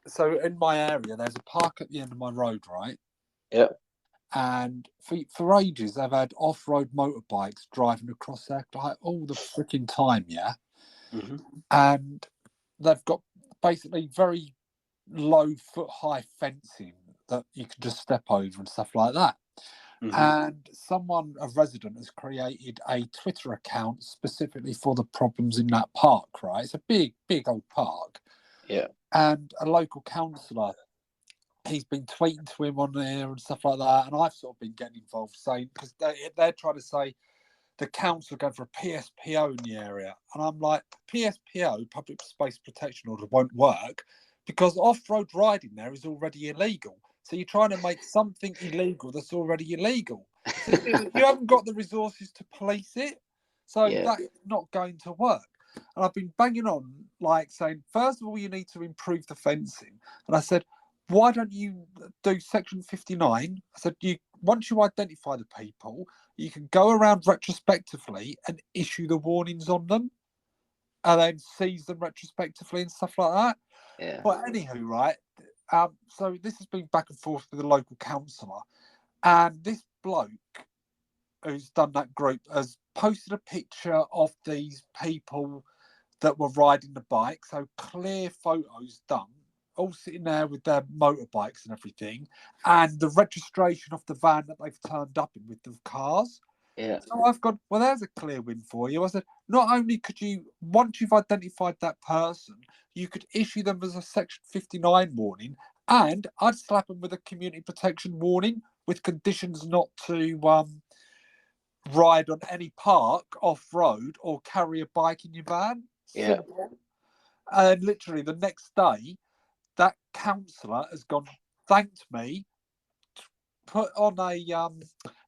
So in my area, there's a park at the end of my road, right? Yeah. And for ages, they've had off-road motorbikes driving across there like all the freaking time, yeah. Mm-hmm. And they've got basically very low foot-high fencing that you can just step over and stuff like that. Mm-hmm. And a resident, has created a Twitter account specifically for the problems in that park, right? It's a big, big old park. Yeah. And a local councillor, he's been tweeting to him on there and stuff like that. And I've sort of been getting involved saying, because they're trying to say the council are going for a PSPO in the area. And I'm like, PSPO, Public Space Protection Order, won't work because off-road riding there is already illegal. So you're trying to make something illegal that's already illegal. So you haven't got the resources to police it. So that's not going to work. And I've been banging on, like saying, first of all, you need to improve the fencing. And I said, why don't you do Section 59? I said, once you identify the people, you can go around retrospectively and issue the warnings on them and then seize them retrospectively and stuff like that. Yeah. But anywho, right, so this has been back and forth with the local councillor, and this bloke who's done that group has posted a picture of these people that were riding the bike, so clear photos done, all sitting there with their motorbikes and everything, and the registration of the van that they've turned up in with the cars. Yeah. So I've gone, well, there's a clear win for you. I said, not only could you, once you've identified that person, you could issue them as a Section 59 warning, and I'd slap them with a community protection warning with conditions not to ride on any park off-road or carry a bike in your van. Yeah. Simple. And literally the next day, that councillor has gone, thanked me, put on a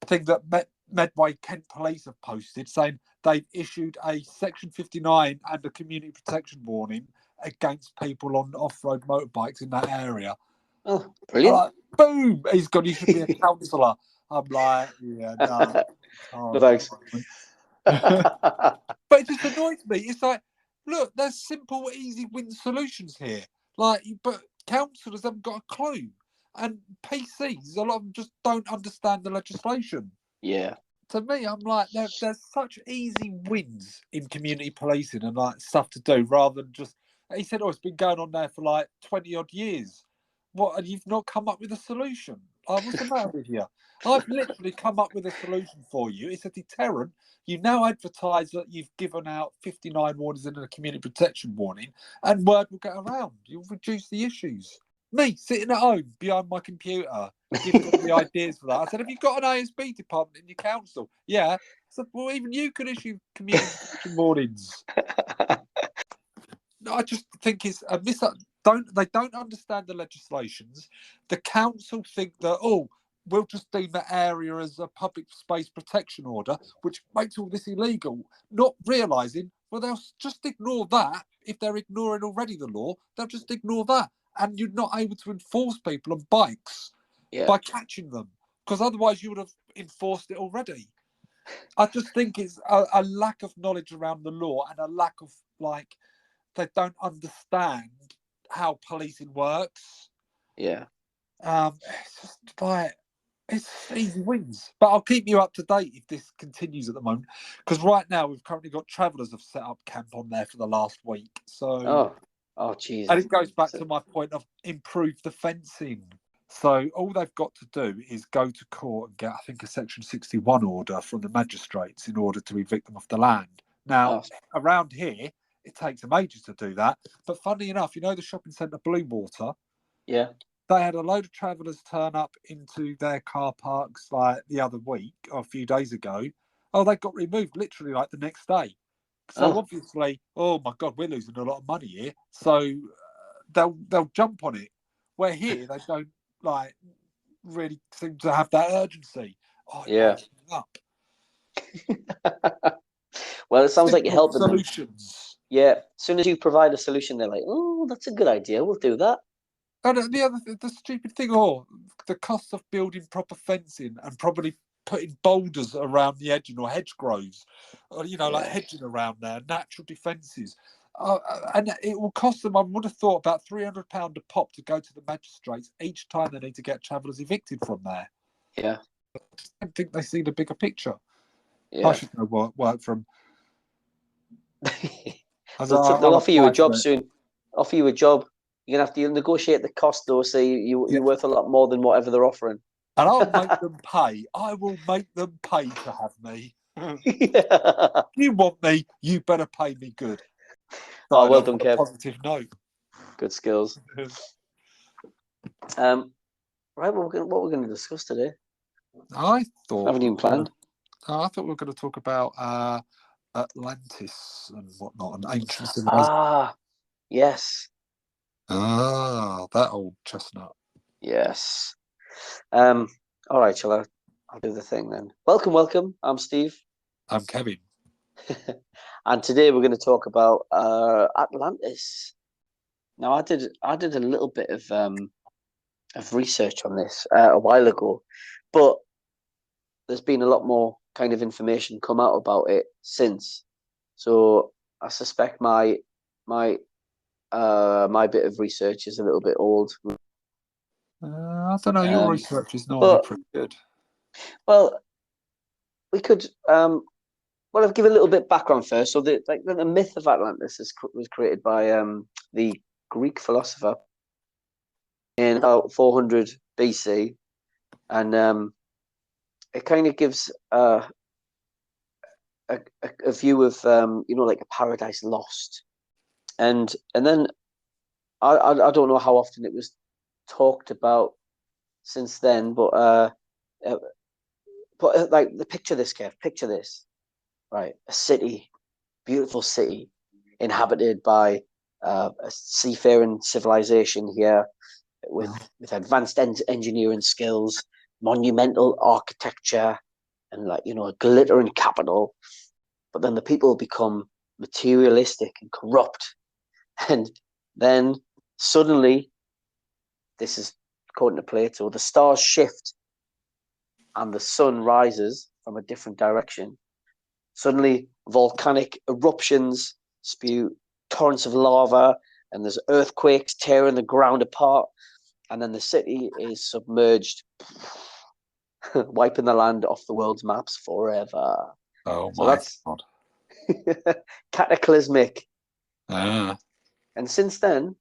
thing that Medway Kent Police have posted saying they've issued a Section 59 and a community protection warning against people on off-road motorbikes in that area. Oh, brilliant. Like, boom! He's gone, you should be a councillor. I'm like, yeah, no. No thanks. But it just annoys me. It's like, look, there's simple, easy win solutions here. Like, but councillors haven't got a clue. And PCs, a lot of them just don't understand the legislation. Yeah. To me, I'm like, there's such easy wins in community policing and like stuff to do rather than just. He said, "Oh, it's been going on there for like 20 odd years. What? And you've not come up with a solution? What's the matter with you? I've literally come up with a solution for you. It's a deterrent. You now advertise that you've given out 59 warnings and a community protection warning, and word will get around. You'll reduce the issues." Me sitting at home behind my computer, giving them the ideas for that. I said, "Have you got an ASB department in your council?" "Yeah." I said, "Well, even you could issue community protection warnings." I just think it's a they don't understand the legislations. The council think that, oh, we'll just deem that area as a public space protection order, which makes all this illegal. Not realising, well, they'll just ignore that. If they're ignoring already the law, they'll just ignore that. And you're not able to enforce people on bikes by catching them, because otherwise you would have enforced it already. I just think it's a lack of knowledge around the law and a lack of, like, they don't understand how policing works. Yeah. It's just like, it's easy wins. But I'll keep you up to date if this continues at the moment, because right now we've currently got travellers have set up camp on there for the last week. So, oh, Jesus. And it goes back to my point of improve the fencing. So all they've got to do is go to court and get, I think, a Section 61 order from the magistrates in order to evict them off the land. Now, around here, it takes them ages to do that. But funnily enough, you know the shopping centre Bluewater? Yeah. They had a load of travellers turn up into their car parks like the other week or a few days ago. Oh, they got removed literally like the next day. So obviously, oh my God, we're losing a lot of money here. So they'll jump on it. Where here they don't like really seem to have that urgency. Oh, yeah. Up. Well, it sounds like you're helping solutions. Them. Yeah. As soon as you provide a solution, they're like, "Oh, that's a good idea. We'll do that." And the stupid thing, the cost of building proper fencing and probably putting boulders around the edging or hedgerows, or like hedging around there, natural defences. And it will cost them, I would have thought, about £300 a pop to go to the magistrates each time they need to get travellers evicted from there. Yeah. I just don't think they see the bigger picture. Yeah. I should go work from. They'll offer you a apply for job it. soon. Offer you a job. You're gonna have to negotiate the cost though, so you're worth a lot more than whatever they're offering. And I'll make them pay. I will make them pay to have me. Yeah. You want me, you better pay me good. Oh, well On done, a Kev. positive note. Good skills. Right, what we're going to discuss today? I thought Haven't even planned. I thought we were going to talk about Atlantis and whatnot, and ancient civilization. Ah, yes. That old chestnut. Yes. All right, I'll do the thing then. Welcome. I'm Steve. I'm Kevin. And today we're going to talk about Atlantis. Now, I did a little bit of research on this a while ago, but there's been a lot more kind of information come out about it since. So I suspect my bit of research is a little bit old. I don't know. Your research is normally pretty good. Well, we could. Well, I'll give a little bit background first. So the myth of Atlantis was created by the Greek philosopher in about 400 BC, and it kind of gives a view of like a paradise lost, and then I don't know how often it was talked about since then, but like picture this, Kev. Picture this, right? A city, beautiful city, inhabited by a seafaring civilization here with advanced engineering skills, monumental architecture, and a glittering capital. But then the people become materialistic and corrupt, and then suddenly, this is according to Plato, the stars shift and the sun rises from a different direction. Suddenly, volcanic eruptions spew torrents of lava, and there's earthquakes tearing the ground apart, and then the city is submerged, wiping the land off the world's maps forever. Oh, so my God. Cataclysmic. And since then,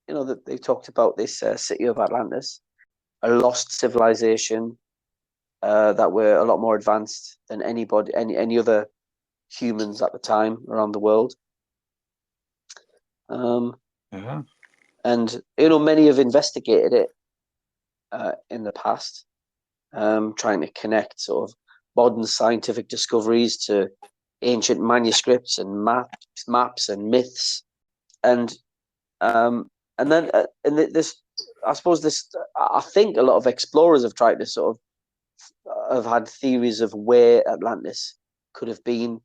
that they've talked about this city of Atlantis, a lost civilization that were a lot more advanced than any other humans at the time around the world. And many have investigated it in the past, trying to connect sort of modern scientific discoveries to ancient manuscripts and maps and myths, and then this, I suppose I think a lot of explorers have tried to sort of have had theories of where Atlantis could have been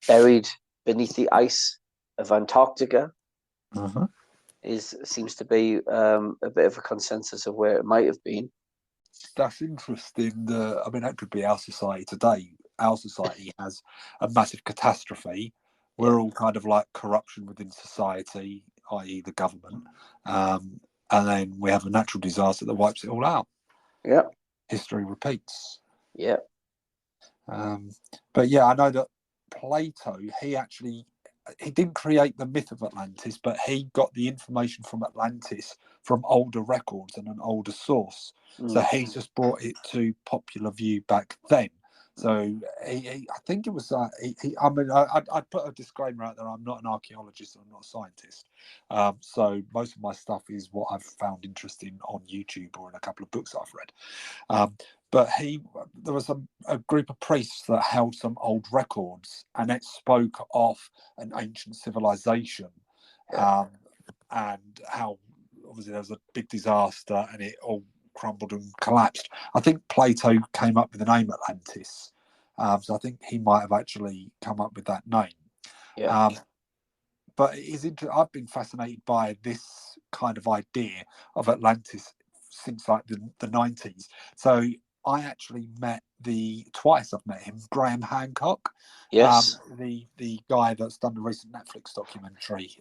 buried beneath the ice of Antarctica. Seems to be a bit of a consensus of where it might have been. That's interesting. That could be our society today. Our society has a massive catastrophe. We're all kind of like corruption within society, i.e. the government. And then we have a natural disaster that wipes it all out. Yeah. History repeats. Yeah. But yeah, I know that Plato, he didn't create the myth of Atlantis, but he got the information from Atlantis from older records and an older source. So he just brought it to popular view back then. So I think it was. I'd put a disclaimer out there. I'm not an archaeologist. I'm not a scientist. So most of my stuff is what I've found interesting on YouTube or in a couple of books I've read. But there was a group of priests that held some old records, and it spoke of an ancient civilization, and how obviously there was a big disaster and it all crumbled and collapsed. I think Plato came up with the name Atlantis, so I think he might have actually come up with that name. But it is I've been fascinated by this kind of idea of Atlantis since like the 90s. So I actually met twice I've met him, Graham Hancock, Yes. the guy that's done the recent Netflix documentary.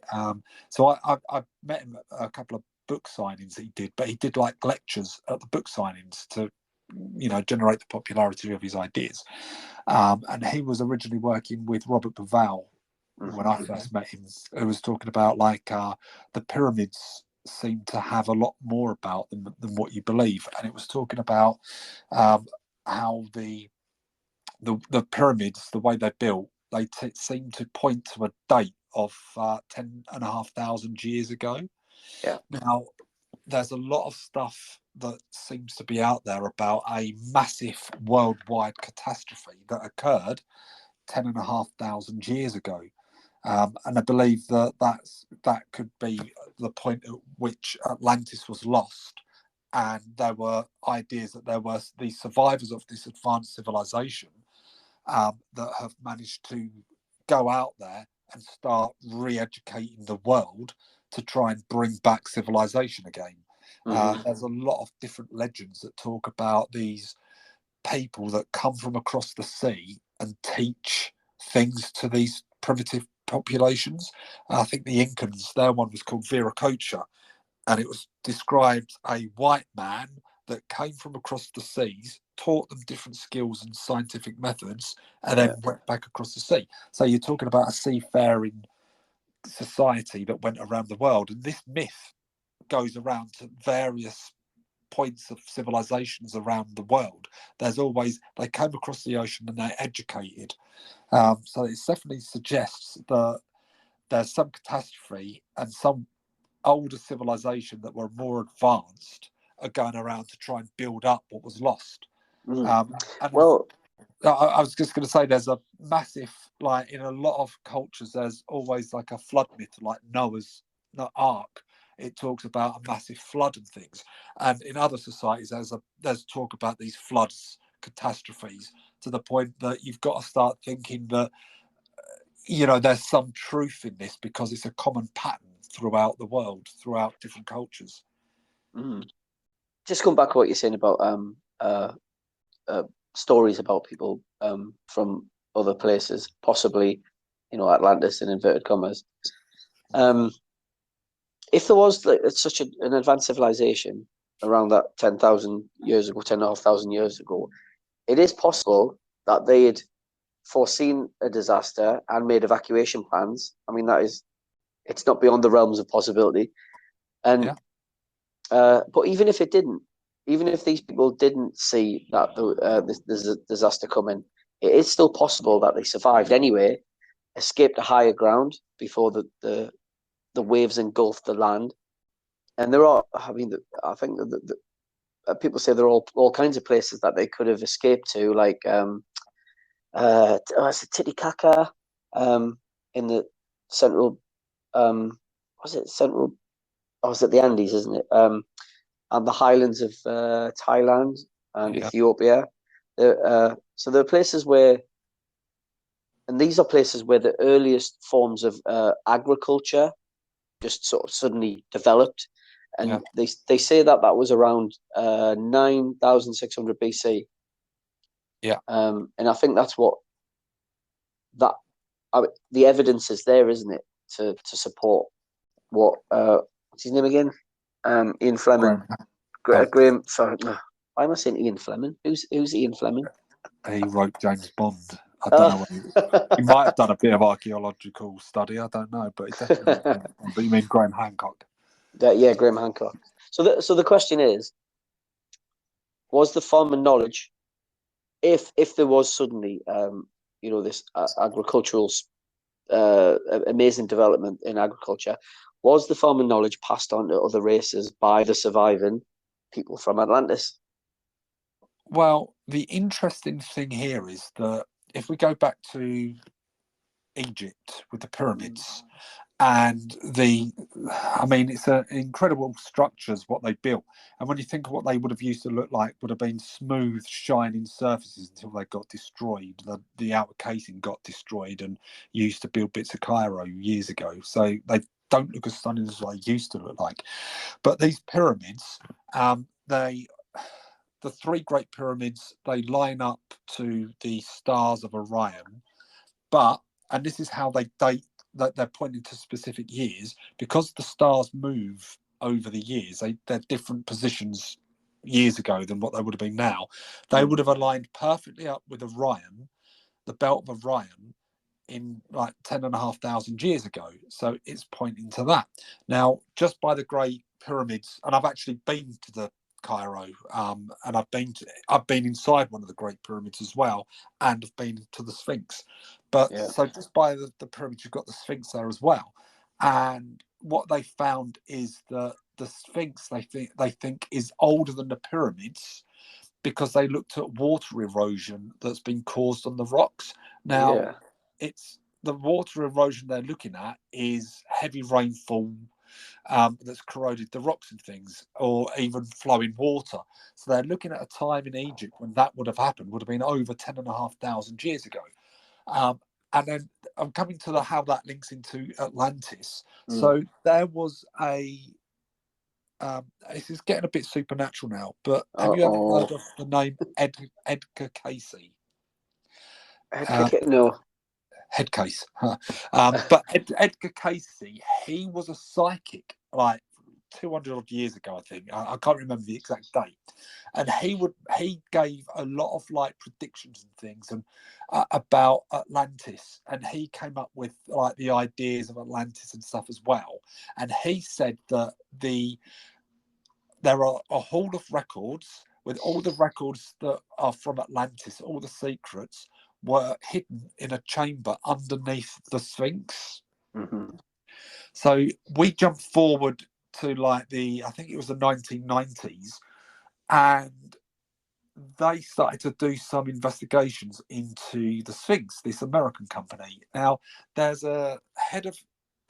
So I met him at a couple of book signings that he did, but he did like lectures at the book signings to, generate the popularity of his ideas. And he was originally working with Robert Bauval when I first met him, who was talking about like the pyramids seem to have a lot more about them than what you believe, and it was talking about how the pyramids, the way they're built, they seem to point to a date of 10,500 years ago. Yeah. Now, there's a lot of stuff that seems to be out there about a massive worldwide catastrophe that occurred 10,500 years ago. And I believe that could be the point at which Atlantis was lost. And there were ideas that there were these survivors of this advanced civilization that have managed to go out there and start re-educating the world to try and bring back civilization again. There's a lot of different legends that talk about these people that come from across the sea and teach things to these primitive populations. I think the Incans, their one was called Viracocha, and it was described a white man that came from across the seas, taught them different skills and scientific methods, and then went back across the sea. So you're talking about a seafaring society that went around the world, and this myth goes around to various points of civilizations around the world. There's always, they came across the ocean and they're educated. So it definitely suggests that there's some catastrophe and some older civilization that were more advanced are going around to try and build up what was lost. And Well, I was just going to say, there's a massive, like in a lot of cultures, there's always like a flood myth, like Noah's Ark. It talks about a massive flood and things, and in other societies, there's talk about these floods, catastrophes, to the point that you've got to start thinking that there's some truth in this because it's a common pattern throughout the world, throughout different cultures. Just come back to what you're saying about stories about people from other places, possibly, Atlantis in inverted commas. If there was such an advanced civilization around that 10,000 years ago, 10,500 years ago, it is possible that they had foreseen a disaster and made evacuation plans. I mean, it's not beyond the realms of possibility. And but even if it didn't, even if these people didn't see that there's a disaster coming, it is still possible that they survived anyway, escaped to higher ground before the waves engulfed the land. And there are, I mean, I think people say there are all kinds of places that they could have escaped to, like it's Titicaca, in the central, was it central? Oh, is it the Andes, isn't it? And the highlands of Thailand and Ethiopia. So there are places where, and these are places where the earliest forms of agriculture just sort of suddenly developed. And they say that was around 9,600 BC. Yeah. And I think that's what the evidence is there, isn't it, to support what what's his name again? Ian Fleming. Graham. Sorry, why am I saying Ian Fleming? Who's Ian Fleming? He wrote James Bond. I don't know. He might have done a bit of archaeological study. I don't know, but he definitely. But you mean Graham Hancock? Yeah, Graham Hancock. So the question is, was the farmer knowledge, if there was suddenly this agricultural amazing development in agriculture, was the farmer knowledge passed on to other races by the surviving people from Atlantis? Well, the interesting thing here is that if we go back to Egypt with the pyramids, and it's incredible structures what they built. And when you think of what they would have used to look like, would have been smooth, shining surfaces until they got destroyed. The outer casing got destroyed and used to build bits of Cairo years ago. So they don't look as stunning as they used to look like. But these pyramids, the three Great Pyramids, they line up to the stars of Orion, and this is how they date, that they're pointing to specific years, because the stars move over the years. They're different positions years ago than what they would have been now. They would have aligned perfectly up with Orion, the belt of Orion, in like 10,500 years ago. So it's pointing to that. Now, just by the Great Pyramids, and I've actually been to the Cairo, and I've been inside one of the Great Pyramids as well, and I've been to the Sphinx. But so just by the pyramids, you've got the Sphinx there as well. And what they found is that the Sphinx, they think is older than the pyramids, because they looked at water erosion that's been caused on the rocks. Now, it's the water erosion they're looking at is heavy rainfall that's corroded the rocks and things, or even flowing water. So they're looking at a time in Egypt when that would have happened, would have been over 10,500 years ago. And then I'm coming to how that links into Atlantis. So there was this is getting a bit supernatural now, but have you ever heard of the name Edgar Casey? No. Head case. But Edgar Casey, he was a psychic like 200 odd years ago, I think. I can't remember the exact date. And he gave a lot of like predictions and things and about Atlantis. And he came up with like the ideas of Atlantis and stuff as well. And he said that there are a haul of records with all the records that are from Atlantis, all the secrets were hidden in a chamber underneath the Sphinx. So we jump forward to like I think it was the 1990s, and they started to do some investigations into the Sphinx, this American company. Now, there's a head of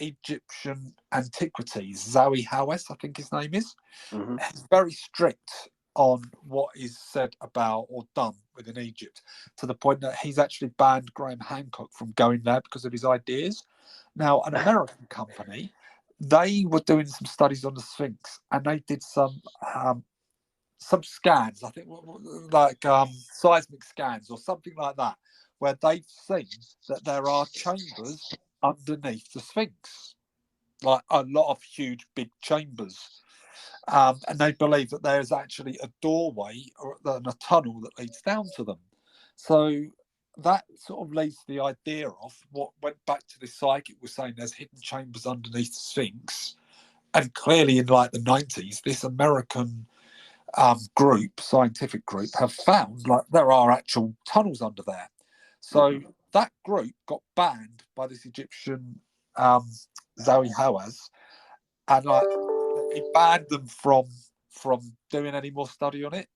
Egyptian antiquities, Zoe Howes, I think his name is. He's very strict on what is said about or done within Egypt, to the point that he's actually banned Graham Hancock from going there because of his ideas. Now, an American company, they were doing some studies on the Sphinx, and they did some scans, I think, like seismic scans or something like that, where they've seen that there are chambers underneath the Sphinx, like a lot of huge, big chambers. And they believe that there is actually a doorway and a tunnel that leads down to them. So that sort of leads to the idea of what went back to the psychic was saying there's hidden chambers underneath the Sphinx. And clearly in like the 90s, this American scientific group, have found like there are actual tunnels under there. So that group got banned by this Egyptian Zoe Hawaz, and like he banned them from doing any more study on it.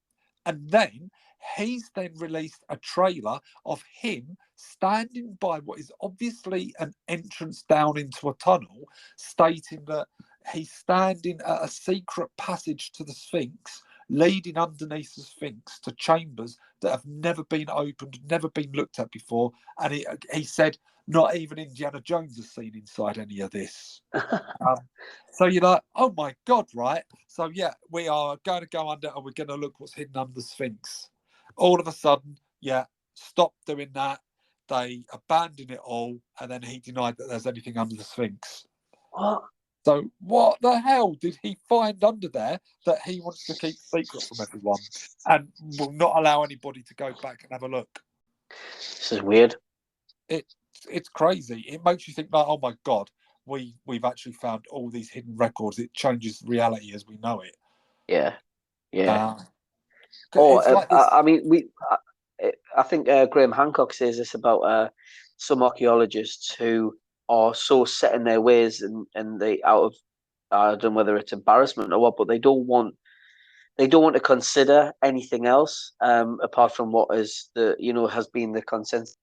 And then he's then released a trailer of him standing by what is obviously an entrance down into a tunnel, stating that he's standing at a secret passage to the Sphinx, leading underneath the Sphinx to chambers that have never been opened, never been looked at before. And he said not even Indiana Jones has seen inside any of this. So you're like, oh my God, right? So yeah, we are going to go under and we're going to look what's hidden under the Sphinx. All of a sudden, stop doing that. They abandoned it all, and then he denied that there's anything under the Sphinx. What? So what the hell did he find under there that he wants to keep secret from everyone and will not allow anybody to go back and have a look? This is weird. It's crazy. It makes you think like, oh my God, we've actually found all these hidden records. It changes reality as we know it. Yeah. I mean, I think Graham Hancock says this about some archaeologists who are so set in their ways and they out of I don't know whether it's embarrassment or what, but they don't want to consider anything else apart from what is has been the consensus.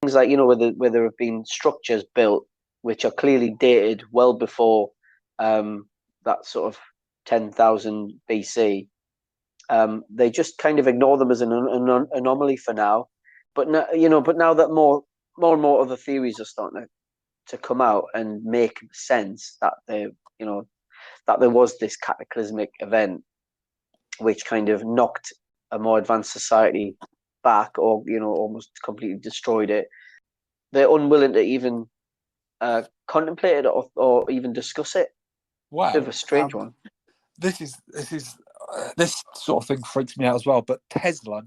Things like where there have been structures built which are clearly dated well before that sort of 10,000 BC. They just kind of ignore them as an anomaly for now. But now that more and more other theories are starting to come out and make sense that there was this cataclysmic event, which kind of knocked a more advanced society back, or almost completely destroyed it. They're unwilling to even contemplate it, or even discuss it. Bit of Well, a strange one. This sort of thing freaks me out as well. But Nikola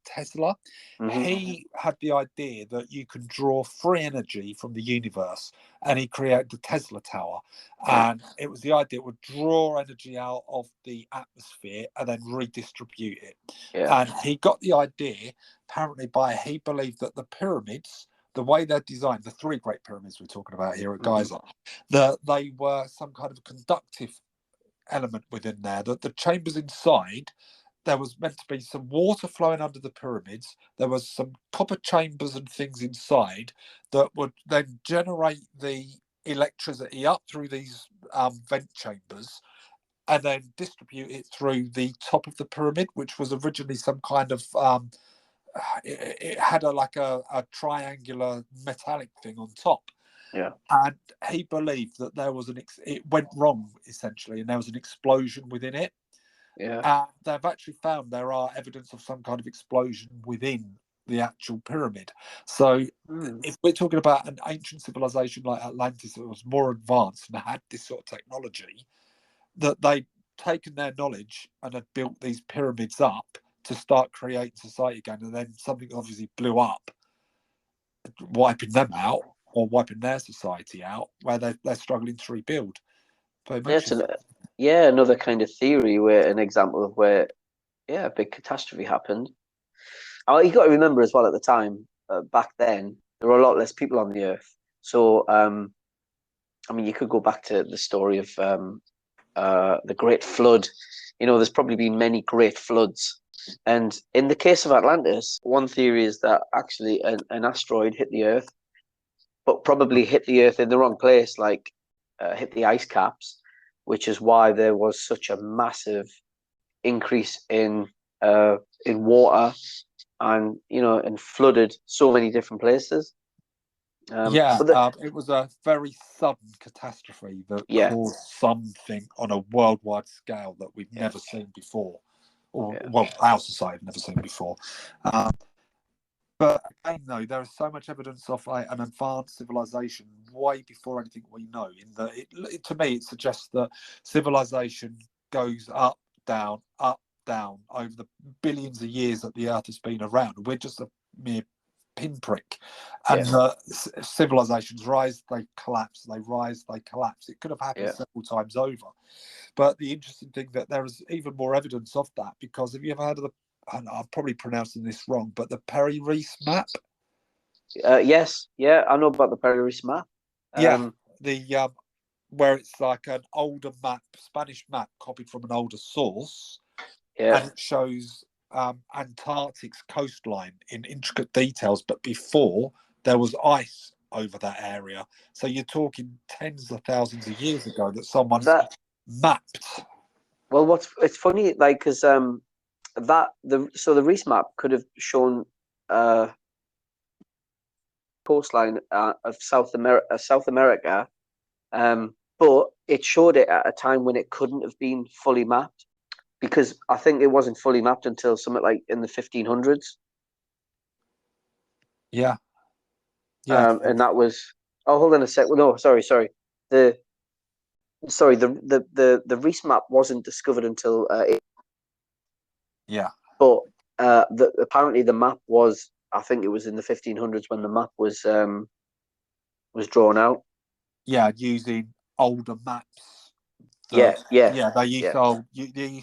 Tesla, Mm-hmm. he had the idea that you could draw free energy from the universe, and he created the Tesla Tower. And it was the idea it would draw energy out of the atmosphere and then redistribute it. Yeah. And he got the idea apparently he believed that the pyramids, the way they're designed, the three great pyramids we're talking about here at Giza, that they were some kind of conductive element within there, that the chambers inside, there was meant to be some water flowing under the pyramids, there was some copper chambers and things inside that would then generate the electricity up through these vent chambers and then distribute it through the top of the pyramid, which was originally some kind of it had a triangular metallic thing on top. Yeah. And he believed that there was it went wrong essentially, and there was an explosion within it. Yeah. They've actually found there are evidence of some kind of explosion within the actual pyramid. So if we're talking about an ancient civilization like Atlantis that was more advanced and had this sort of technology, that they'd taken their knowledge and had built these pyramids up to start creating society again, and then something obviously blew up, wiping them out or wiping their society out, where they're struggling to rebuild. Another kind of theory, where an example of where a big catastrophe happened. Oh, you got to remember as well, at the time, back then, there were a lot less people on the earth. So, I mean, you could go back to the story of the Great Flood. There's probably been many great floods. And in the case of Atlantis, one theory is that actually an asteroid hit the Earth, but probably hit the Earth in the wrong place, like hit the ice caps, which is why there was such a massive increase in water, and and flooded so many different places. It was a very sudden catastrophe that caused something on a worldwide scale that we've never seen before, or well, our society had never seen before. But again, though, there is so much evidence of an advanced civilization way before anything we know. In that, to me, it suggests that civilization goes up, down, over the billions of years that the Earth has been around. We're just a mere pinprick, and civilizations rise, they collapse, they rise, they collapse. It could have happened several times over. But the interesting thing that there is even more evidence of that, because have you ever heard of and I'm probably pronouncing this wrong, but the Perry-Reese map? Yes, I know about the Perry-Reese map. The where it's like an older map, Spanish map, copied from an older source, and it shows Antarctic's coastline in intricate details, but before there was ice over that area. So you're talking tens of thousands of years ago that someone's mapped. Well, it's funny, like, because the Reese map could have shown coastline of South America, but it showed it at a time when it couldn't have been fully mapped, because I think it wasn't fully mapped until something like in the 1500s. And that was hold on a sec. No, sorry. The Reese map wasn't discovered until but apparently the map was, I think it was in the 1500s when the map was drawn out. Using older maps. They used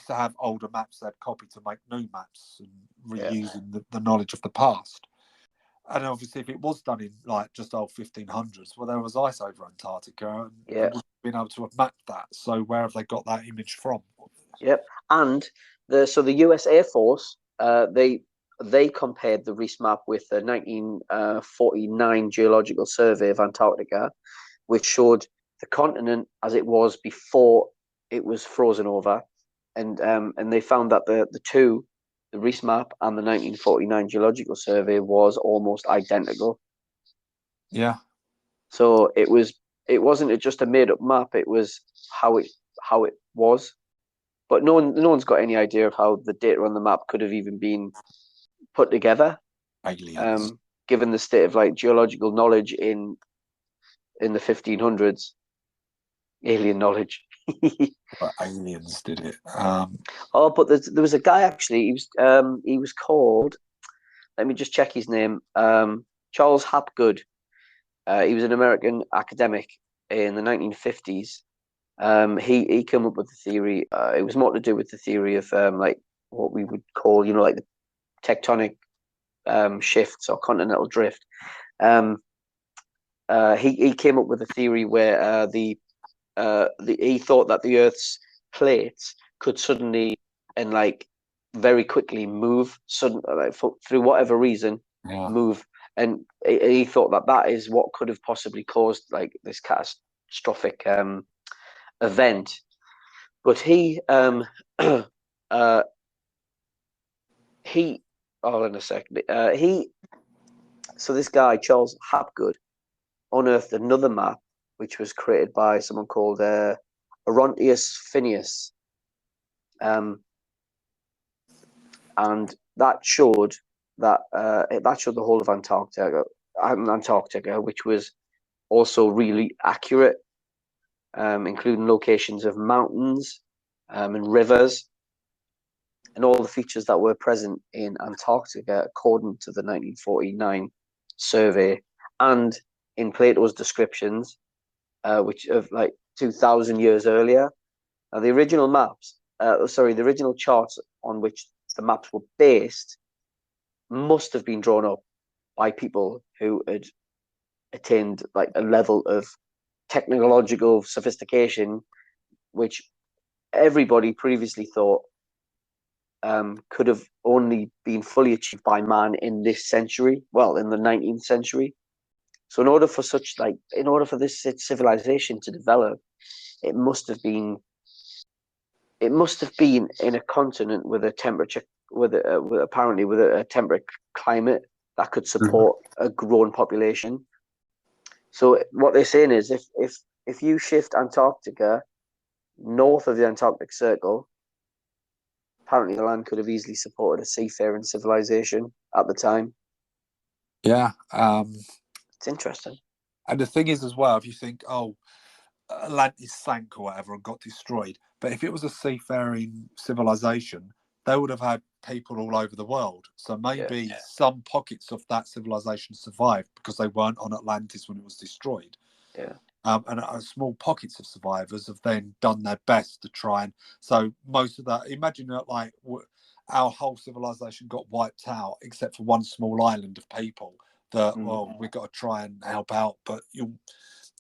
to have older maps they'd copy to make new maps and reusing the knowledge of the past. And obviously, if it was done in like just old 1500s, well, there was ice over Antarctica, and they wouldn't have been able to have mapped that. So where have they got that image from? And the US Air Force, they compared the Reese map with the 1949 Geological Survey of Antarctica, which showed the continent as it was before it was frozen over, and they found that the Reese map and the 1949 Geological Survey was almost identical. So it wasn't just a made up map; it was how it was. but no one's got any idea of how the data on the map could have even been put together. Aliens. Given the state of like geological knowledge in the 1500s, alien knowledge. But aliens did it. Oh, but there was a guy actually. He was called. Let me just check his name. Charles Hapgood. He was an American academic in the 1950s. He came up with the theory. It was more to do with the theory of like what we would call, like the tectonic shifts or continental drift. He came up with a theory where he thought that the Earth's plates could suddenly and like very quickly move like, through whatever reason, move, and he thought that is what could have possibly caused like this catastrophic event. But he oh, in a second, so this guy Charles Hapgood unearthed another map which was created by someone called Orontius Phineas, and that showed the whole of Antarctica, which was also really accurate, including locations of mountains and rivers and all the features that were present in Antarctica according to the 1949 survey, and in Plato's descriptions, which of like 2,000 years earlier. Now, the original charts on which the maps were based must have been drawn up by people who had attained like a level of technological sophistication which everybody previously thought could have only been fully achieved by man in this century, well, in the 19th century. So in order for this civilization to develop, it must have been in a continent with a temperature, with a temperate climate that could support a growing population. So what they're saying is, if you shift Antarctica north of the Antarctic Circle, apparently the land could have easily supported a seafaring civilization at the time. Yeah. It's interesting. And the thing is as well, if you think, Atlantis sank or whatever and got destroyed, but if it was a seafaring civilization, they would have had people all over the world. So maybe some pockets of that civilization survived because they weren't on Atlantis when it was destroyed. Yeah. And small pockets of survivors have then done their best to try and. So most of that, imagine that like our whole civilization got wiped out except for one small island of people that, we've got to try and help out, but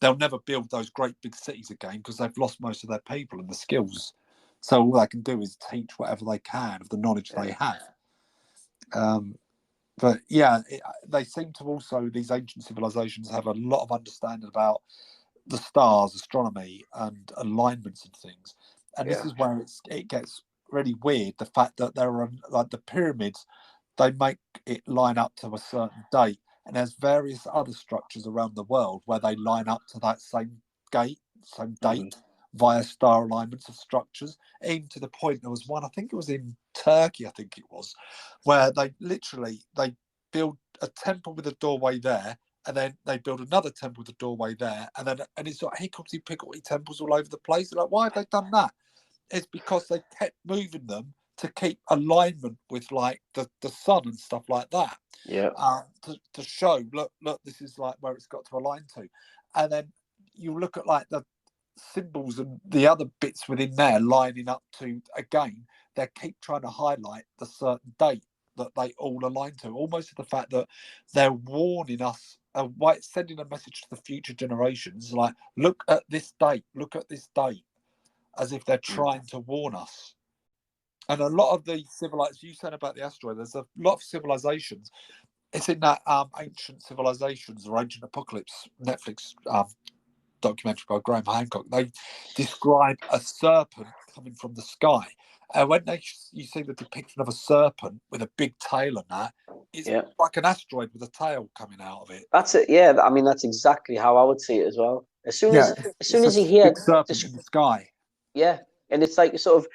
they'll never build those great big cities again because they've lost most of their people and the skills. So all they can do is teach whatever they can of the knowledge they have. But yeah, they seem to also, these ancient civilizations have a lot of understanding about the stars, astronomy, and alignments and things. And this is where it gets really weird. The fact that there are like the pyramids, they make it line up to a certain date. And there's various other structures around the world where they line up to that same date via star alignments of structures, even to the point there was one, I think it was in Turkey, where they build a temple with a doorway there, and then they build another temple with a doorway there, and it's like hickory-pickory temples all over the place. They're like, why have they done that? It's because they kept moving them to keep alignment with like the sun and stuff like that. Yeah. To show, look, this is like where it's got to align to. And then you look at like the symbols and the other bits within there lining up to, again, they keep trying to highlight the certain date that they all align to, almost to the fact that they're warning us, sending a message to the future generations, like, look at this date, as if they're trying to warn us. And a lot of the civilizations, you said about the asteroid, there's a lot of civilizations. It's in that Ancient Civilizations or Ancient Apocalypse Netflix documentary by Graham Hancock. They describe a serpent coming from the sky. And when you see the depiction of a serpent with a big tail and that, it's like an asteroid with a tail coming out of it. That's it. Yeah, I mean that's exactly how I would see it as well. As soon as you hear big serpent in the sky. Yeah, and it's like sort of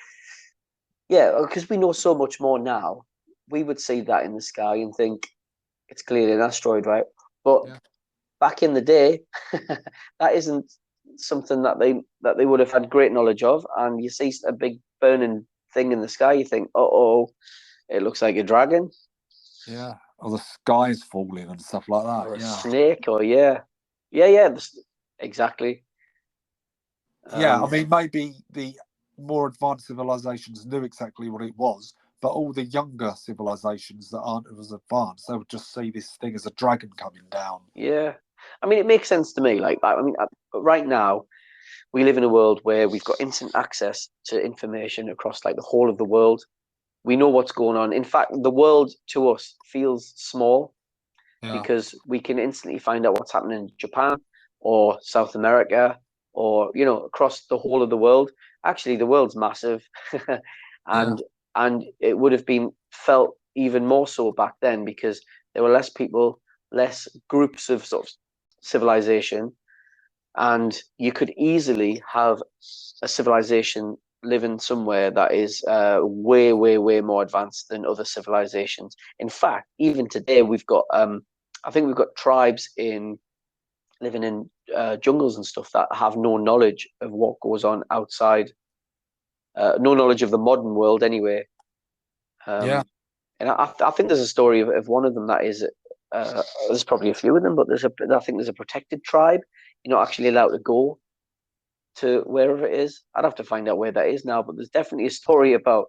Yeah, because we know so much more now. We would see that in the sky and think it's clearly an asteroid, right? But Yeah. back in the day, that isn't something that they would have had great knowledge of. And you see a big burning thing in the sky, you think, oh, it looks like a dragon Yeah. Or the sky's falling and stuff like or that. a Yeah. snake, or yeah, exactly. Yeah. I mean, maybe the more advanced civilizations knew exactly what it was, but all the younger civilizations that aren't as advanced, they would just see this thing as a dragon coming down. Yeah, I mean, it makes sense to me. Like, I mean, right now we live in a world where we've got instant access to information across like the whole of the world. We know what's going on. In fact, the world to us feels small Yeah. because we can instantly find out what's happening in Japan or South America or across the whole of the world. Actually, the world's massive, Yeah. and and it would have been felt even more so back then because there were less people, less groups of sort of civilization, and you could easily have a civilization living somewhere that is way, way, way more advanced than other civilizations. In fact, even today, I think we've got tribes living in jungles and stuff that have no knowledge of what goes on outside, no knowledge of the modern world anyway. Yeah. Um, and I think there's a story of one of them that is, there's probably a few of them, but I think there's a protected tribe. You're not actually allowed to go to wherever it is. I'd have to find out where that is now, but there's definitely a story about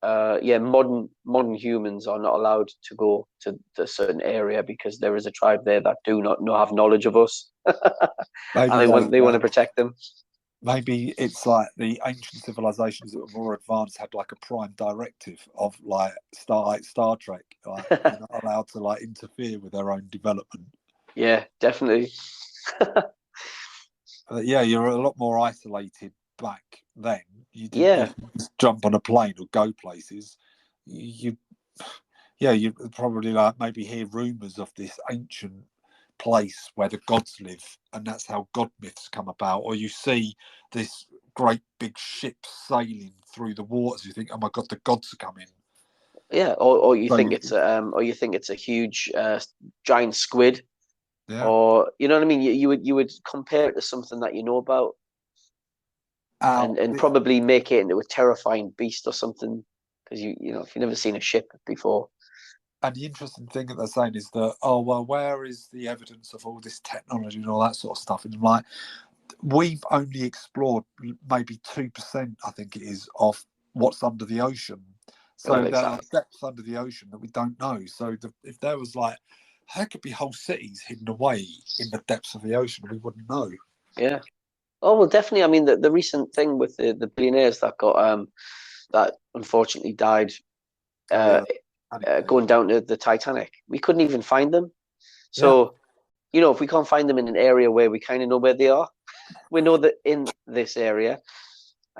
modern humans are not allowed to go to a certain area because there is a tribe there that do not have knowledge of us, and Maybe they want to protect them. maybe it's like the ancient civilizations that were more advanced had like a prime directive of like Star Trek, like you're not allowed to like interfere with their own development. Yeah, definitely. Yeah, you're a lot more isolated back then. You didn't Yeah, if you just jump on a plane or go places. You, yeah, you probably like maybe hear rumors of this ancient place where the gods live, and that's how god myths come about. Or you see this great big ship sailing through the waters. You think, oh my god, the gods are coming. yeah. Or you So think it's a huge giant squid, yeah, or you know what I mean. You would compare it to something that you know about, out. and probably make it into a terrifying beast or something because if you've never seen a ship before. And the interesting thing that they're saying is that, oh well, where is the evidence of all this technology and all that sort of stuff? And I'm like, we've only explored maybe 2%, I think it is, of what's under the ocean. Well, So there are exactly. depths under the ocean that we don't know. So if there was like, there could be whole cities hidden away in the depths of the ocean, we wouldn't know. Yeah. Oh well, definitely. I mean, the recent thing with the billionaires that got that unfortunately died Oh uh, yeah, panic thing. going down to the Titanic. We couldn't even find them. Yeah, So if we can't find them in an area where we kind of know where they are, we know that in this area.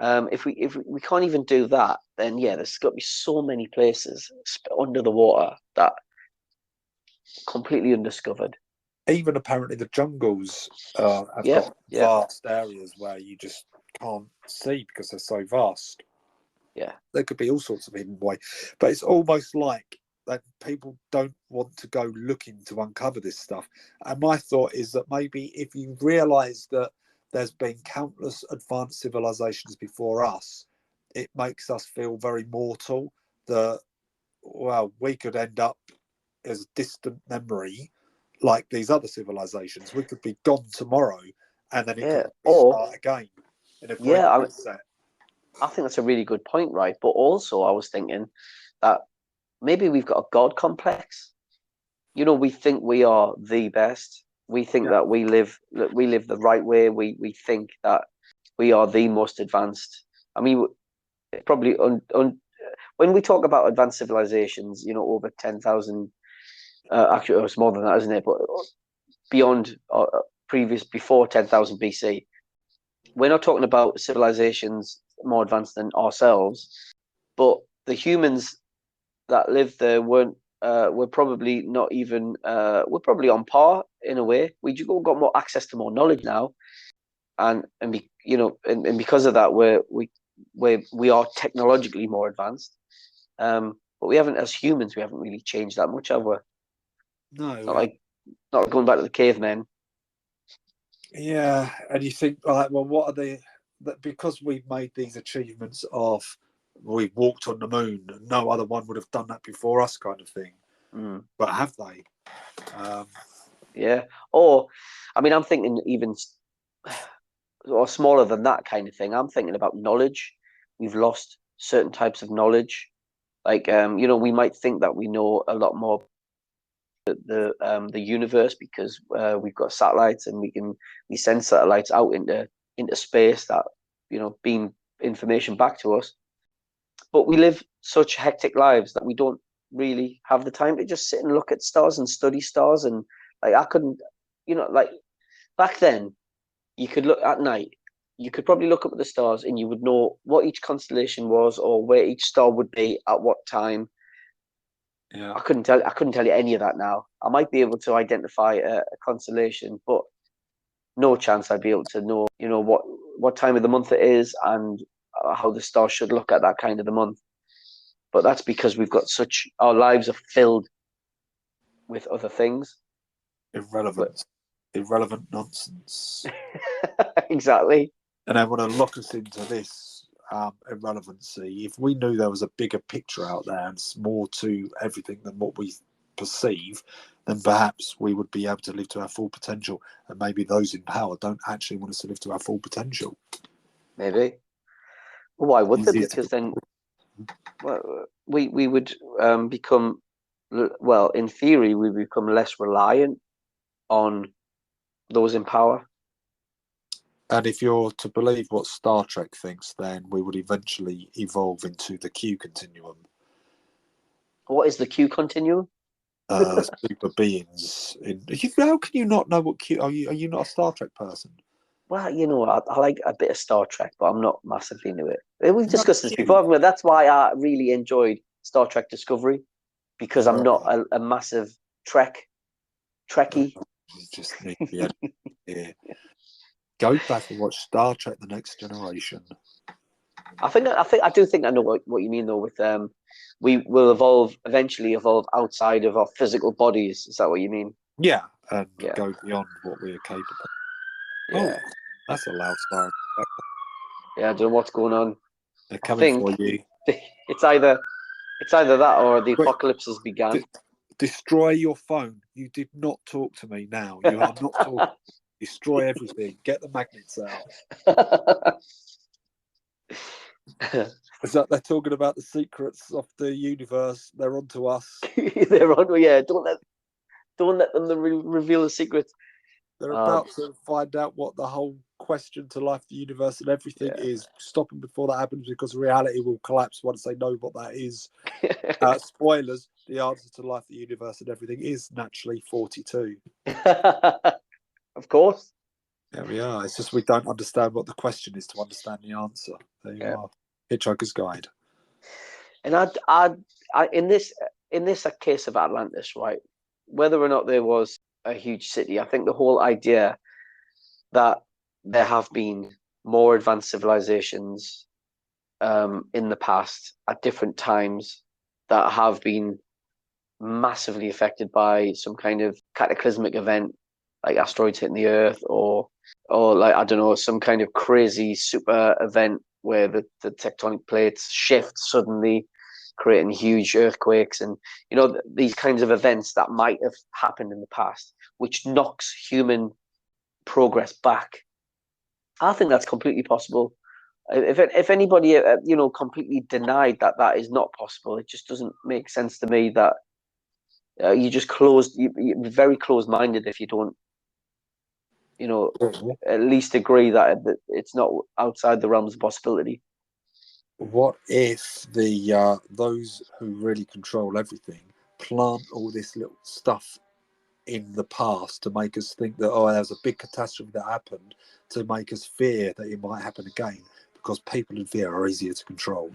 If we can't even do that, then yeah, there's got to be so many places under the water that completely undiscovered. even apparently the jungles have Yeah, got yeah, vast areas where you just can't see because they're so vast. yeah, There could be all sorts of hidden away, but it's almost like that people don't want to go looking to uncover this stuff. And my thought is that maybe if you realise that there's been countless advanced civilizations before us, it makes us feel very mortal. That well, we could end up as a distant memory like these other civilizations. We could be gone tomorrow, and then it yeah. could Or restart again in a great yeah, reset. I think that's a really good point, right? But also, I was thinking that maybe we've got a god complex. We think we are the best. We think Yeah, that we live the right way. We think that we are the most advanced. I mean, probably when we talk about advanced civilizations, over 10,000. Actually, it's more than that, isn't it? But beyond before 10,000 BC, we're not talking about civilizations more advanced than ourselves, but the humans that lived there were probably not even we're probably on par in a way. We just got more access to more knowledge now, and because of that, we are technologically more advanced, but we haven't, as humans, we haven't really changed that much, have we? No. Not like going back to the cavemen. Yeah, and you think, like, well, what are they? That because we've made these achievements of we've walked on the moon, no other one would have done that before us, kind of thing. But have they? Yeah. Or, I mean, I'm thinking even or smaller than that kind of thing. I'm thinking about knowledge. We've lost certain types of knowledge. Like, we might think that we know a lot more the universe because we've got satellites and we send satellites out into space that beam information back to us. But we live such hectic lives that we don't really have the time to just sit and look at stars and study stars. And like I couldn't, like back then, you could look at night. You could probably look up at the stars and you would know what each constellation was or where each star would be at what time. Yeah. I couldn't tell you any of that now. I might be able to identify a constellation, but no chance I'd be able to know, what time of the month it is and how the stars should look at that kind of the month. But that's because our lives are filled with other things. Irrelevant nonsense. Exactly. And they want to lock us into this irrelevancy. If we knew there was a bigger picture out there and more to everything than what we perceive, then perhaps we would be able to live to our full potential. And maybe those in power don't actually want us to live to our full potential. Maybe. Well, why would they? Because then we would become, well, in theory, we become less reliant on those in power. And if you're to believe what Star Trek thinks, then we would eventually evolve into the Q continuum. What is the Q continuum? Super beings. How can you not know what Q? Are you not a Star Trek person? Well, I like a bit of Star Trek, but I'm not massively into it. We've discussed this before, haven't we? That's why I really enjoyed Star Trek Discovery, because I'm not a massive Trekkie. You just need to be here. Go back and watch Star Trek: The Next Generation. I do think I know what you mean though. With we will eventually evolve outside of our physical bodies. Is that what you mean? Yeah, and go beyond what we are capable of. Yeah, that's a loud siren. Yeah, I don't know what's going on. They're coming for you. It's either that or the apocalypse has begun. Destroy your phone. You did not talk to me now. You are not talking. Destroy everything. Get the magnets out. Is that they're talking about the secrets of the universe? They're onto us. They're on. Yeah, don't let them reveal the secrets. They're about to find out what the whole question to life, the universe, and everything is. Stop them before that happens, because reality will collapse once they know what that is. Spoilers: the answer to life, the universe, and everything is naturally 42. Of course. There we are. It's just we don't understand what the question is to understand the answer. There you are. Hitchhiker's Guide. And I in this case of Atlantis, right? Whether or not there was a huge city, I think the whole idea that there have been more advanced civilizations in the past at different times that have been massively affected by some kind of cataclysmic event, like asteroids hitting the Earth, or like, I don't know, some kind of crazy super event where the tectonic plates shift suddenly, creating huge earthquakes, and these kinds of events that might have happened in the past, which knocks human progress back. I think that's completely possible. If anybody completely denied that is not possible, it just doesn't make sense to me that you're very closed-minded if you don't at least agree that it's not outside the realms of possibility. What if the those who really control everything plant all this little stuff in the past to make us think that there was a big catastrophe that happened, to make us fear that it might happen again, because people in fear are easier to control?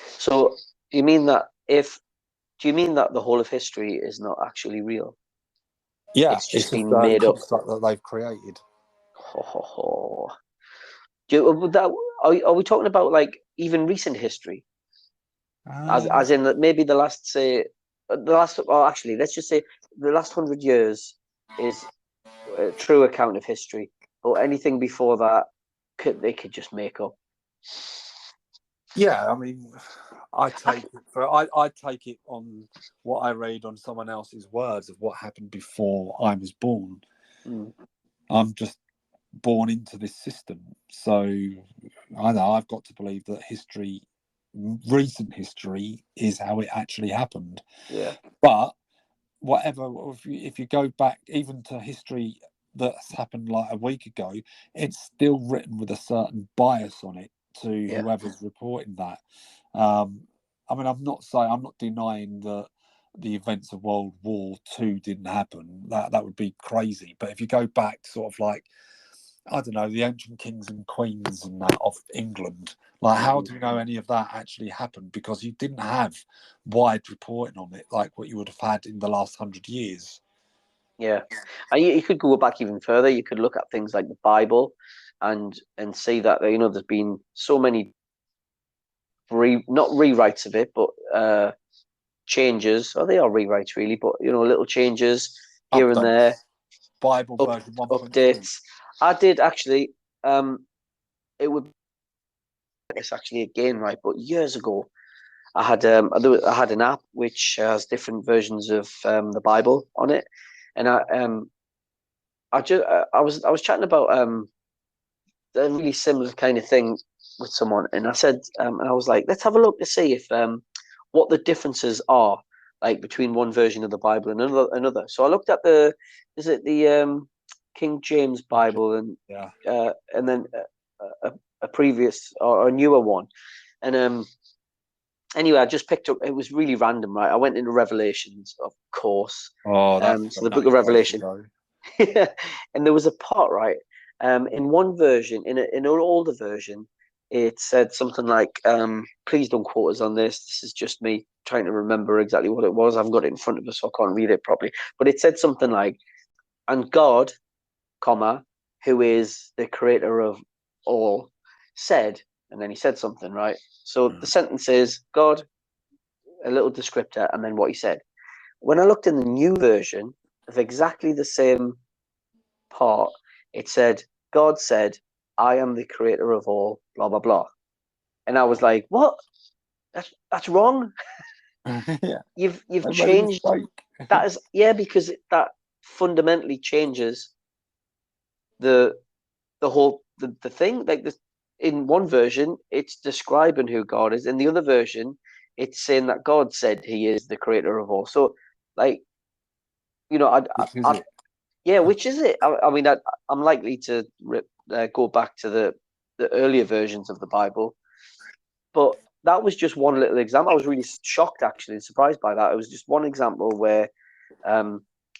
So you mean that do you mean that the whole of history is not actually real? Yeah, it's just been made up that they've created. are we talking about like even recent history, as in maybe the last, say, the last, or actually, let's just say the last 100 years is a true account of history, or anything before that they could just make up. Yeah, I mean, I take it on what I read on someone else's words of what happened before I was born. Mm. I'm just born into this system, so I know I've got to believe that history, recent history, is how it actually happened. Yeah. But whatever, if you go back even to history that's happened like a week ago, it's still written with a certain bias on it to whoever's reporting that. I mean, I'm not denying that the events of World War II didn't happen. That would be crazy. But if you go back, sort of like, I don't know, the ancient kings and queens and that of England, like, how do you know any of that actually happened? Because you didn't have wide reporting on it like what you would have had in the last 100 years. Yeah, and you could go back even further. You could look at things like the Bible, and see that there's been so many not rewrites of it, but changes. Or they are rewrites really, but little changes here and there. Updates. Bible version 1.2. Updates. I did actually. It would this actually again, right? But years ago, I had an app which has different versions of the Bible on it, and I was chatting about a really similar kind of thing with someone, and I said, and I was like, let's have a look to see if what the differences are like between one version of the Bible and another. So I looked at is it the King James Bible, and then a previous or a newer one, and anyway, I just picked up. It was really random, right? I went into Revelations, of course. Oh, that's so the Book of Revelation, and there was a part, right? In one version, in an older version, it said something like, "Please don't quote us on this. This is just me trying to remember exactly what it was. I haven't got it in front of us, so I can't read it properly." But it said something like, "And God, comma, who is the creator of all, said," and then he said something, right? So the sentence is God, a little descriptor, and then what he said. When I looked in the new version of exactly the same part, it said, God said, I am the creator of all, blah, blah, blah. And I was like, what? That's wrong. Yeah. You've changed. That is, because that fundamentally changes the whole the thing. Like this, in one version, it's describing who God is. In the other version, it's saying that God said he is the creator of all. So, like, which is it? I mean, I'm likely to go back to the earlier versions of the Bible, but that was just one little example. I was really shocked, actually, surprised by that. It was just one example where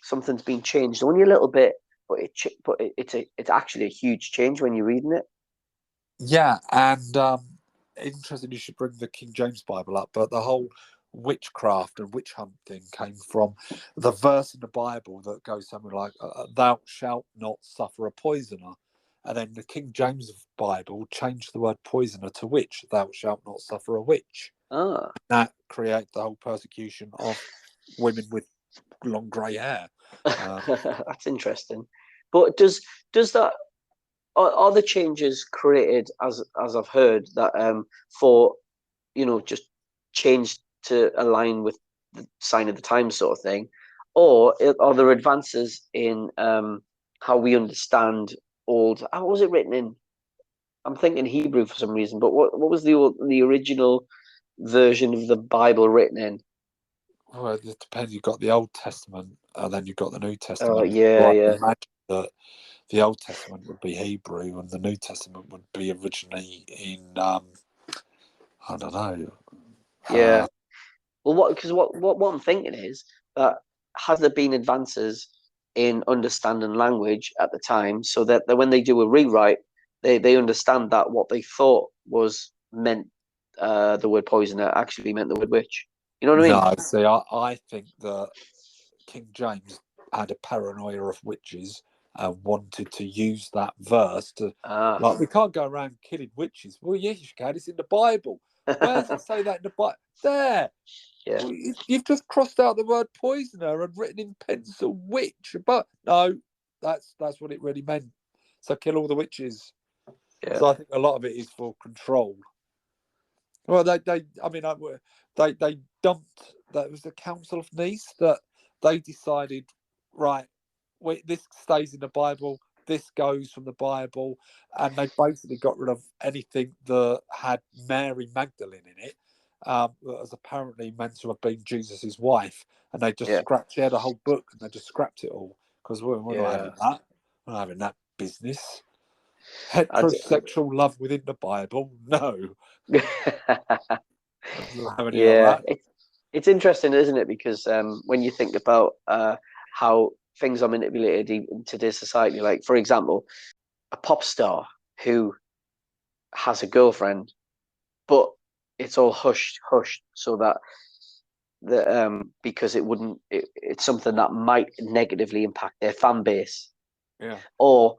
something's been changed only a little bit, but it's actually a huge change when you're reading it. Yeah, and interesting you should bring the King James Bible up, but the whole witchcraft and witch hunt thing came from the verse in the Bible that goes something like, "Thou shalt not suffer a poisoner," and then the King James Bible changed the word poisoner to witch. "Thou shalt not suffer a witch." That creates the whole persecution of women with long grey hair. That's interesting. But does that, are the changes created, as I've heard, that for just change to align with the sign of the times sort of thing, or are there advances in how we understand old? How was it written in? I'm thinking Hebrew for some reason, but what was the original version of the Bible written in? Well, it depends. You've got the Old Testament, and then you've got the New Testament. Oh, yeah. Imagine that the Old Testament would be Hebrew, and the New Testament would be originally in I don't know. Yeah. Well, because what I'm thinking is that, has there been advances in understanding language at the time, so that when they do a rewrite, they understand that what they thought was meant, the word poisoner actually meant the word witch. You know what I mean? No, see, I think that King James had a paranoia of witches, and wanted to use that verse to, Ah. like, we can't go around killing witches. Well, yes, you can. It's in the Bible. Where does it say that in the Bible? There. Yeah. Well, you've just crossed out the word poisoner and written in pencil witch. But no, that's what it really meant. So kill all the witches. Yeah. So I think a lot of it is for control. Well, they dumped. That was the Council of Nice that they decided, right, this stays in the Bible, this goes from the Bible, and they basically got rid of anything that had Mary Magdalene in it, that was apparently meant to have been Jesus's wife, and they just scrapped. She had a whole book, and they just scrapped it all because we're not having that. We're not having that business. Heterosexual love within the Bible? No. Yeah, it's interesting, isn't it? Because when you think about how things are manipulated in today's society, like, for example, a pop star who has a girlfriend, but it's all hushed, so that because it's something that might negatively impact their fan base. Yeah. Or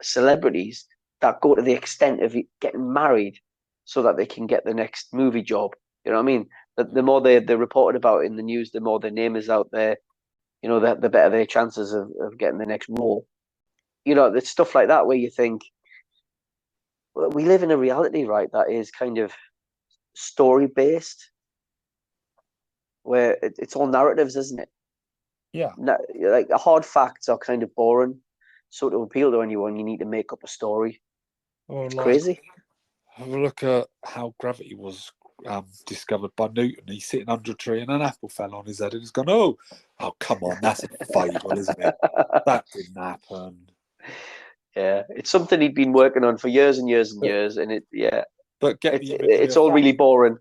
celebrities that go to the extent of getting married so that they can get the next movie job. You know what I mean? The more they're reported about in the news, the more their name is out there, you know, the better their chances of getting the next role. You know, it's stuff like that where you think, well, we live in a reality, right, that is kind of story-based, where it's all narratives, isn't it? Yeah. Like, the hard facts are kind of boring. So to appeal to anyone, you need to make up a story. It's crazy. Have a look at how gravity was discovered by Newton. He's sitting under a tree and an apple fell on his head and he's gone, oh, come on, that's a fable, isn't it? That didn't happen. Yeah, it's something he'd been working on for years and years and years, and But it's all really boring.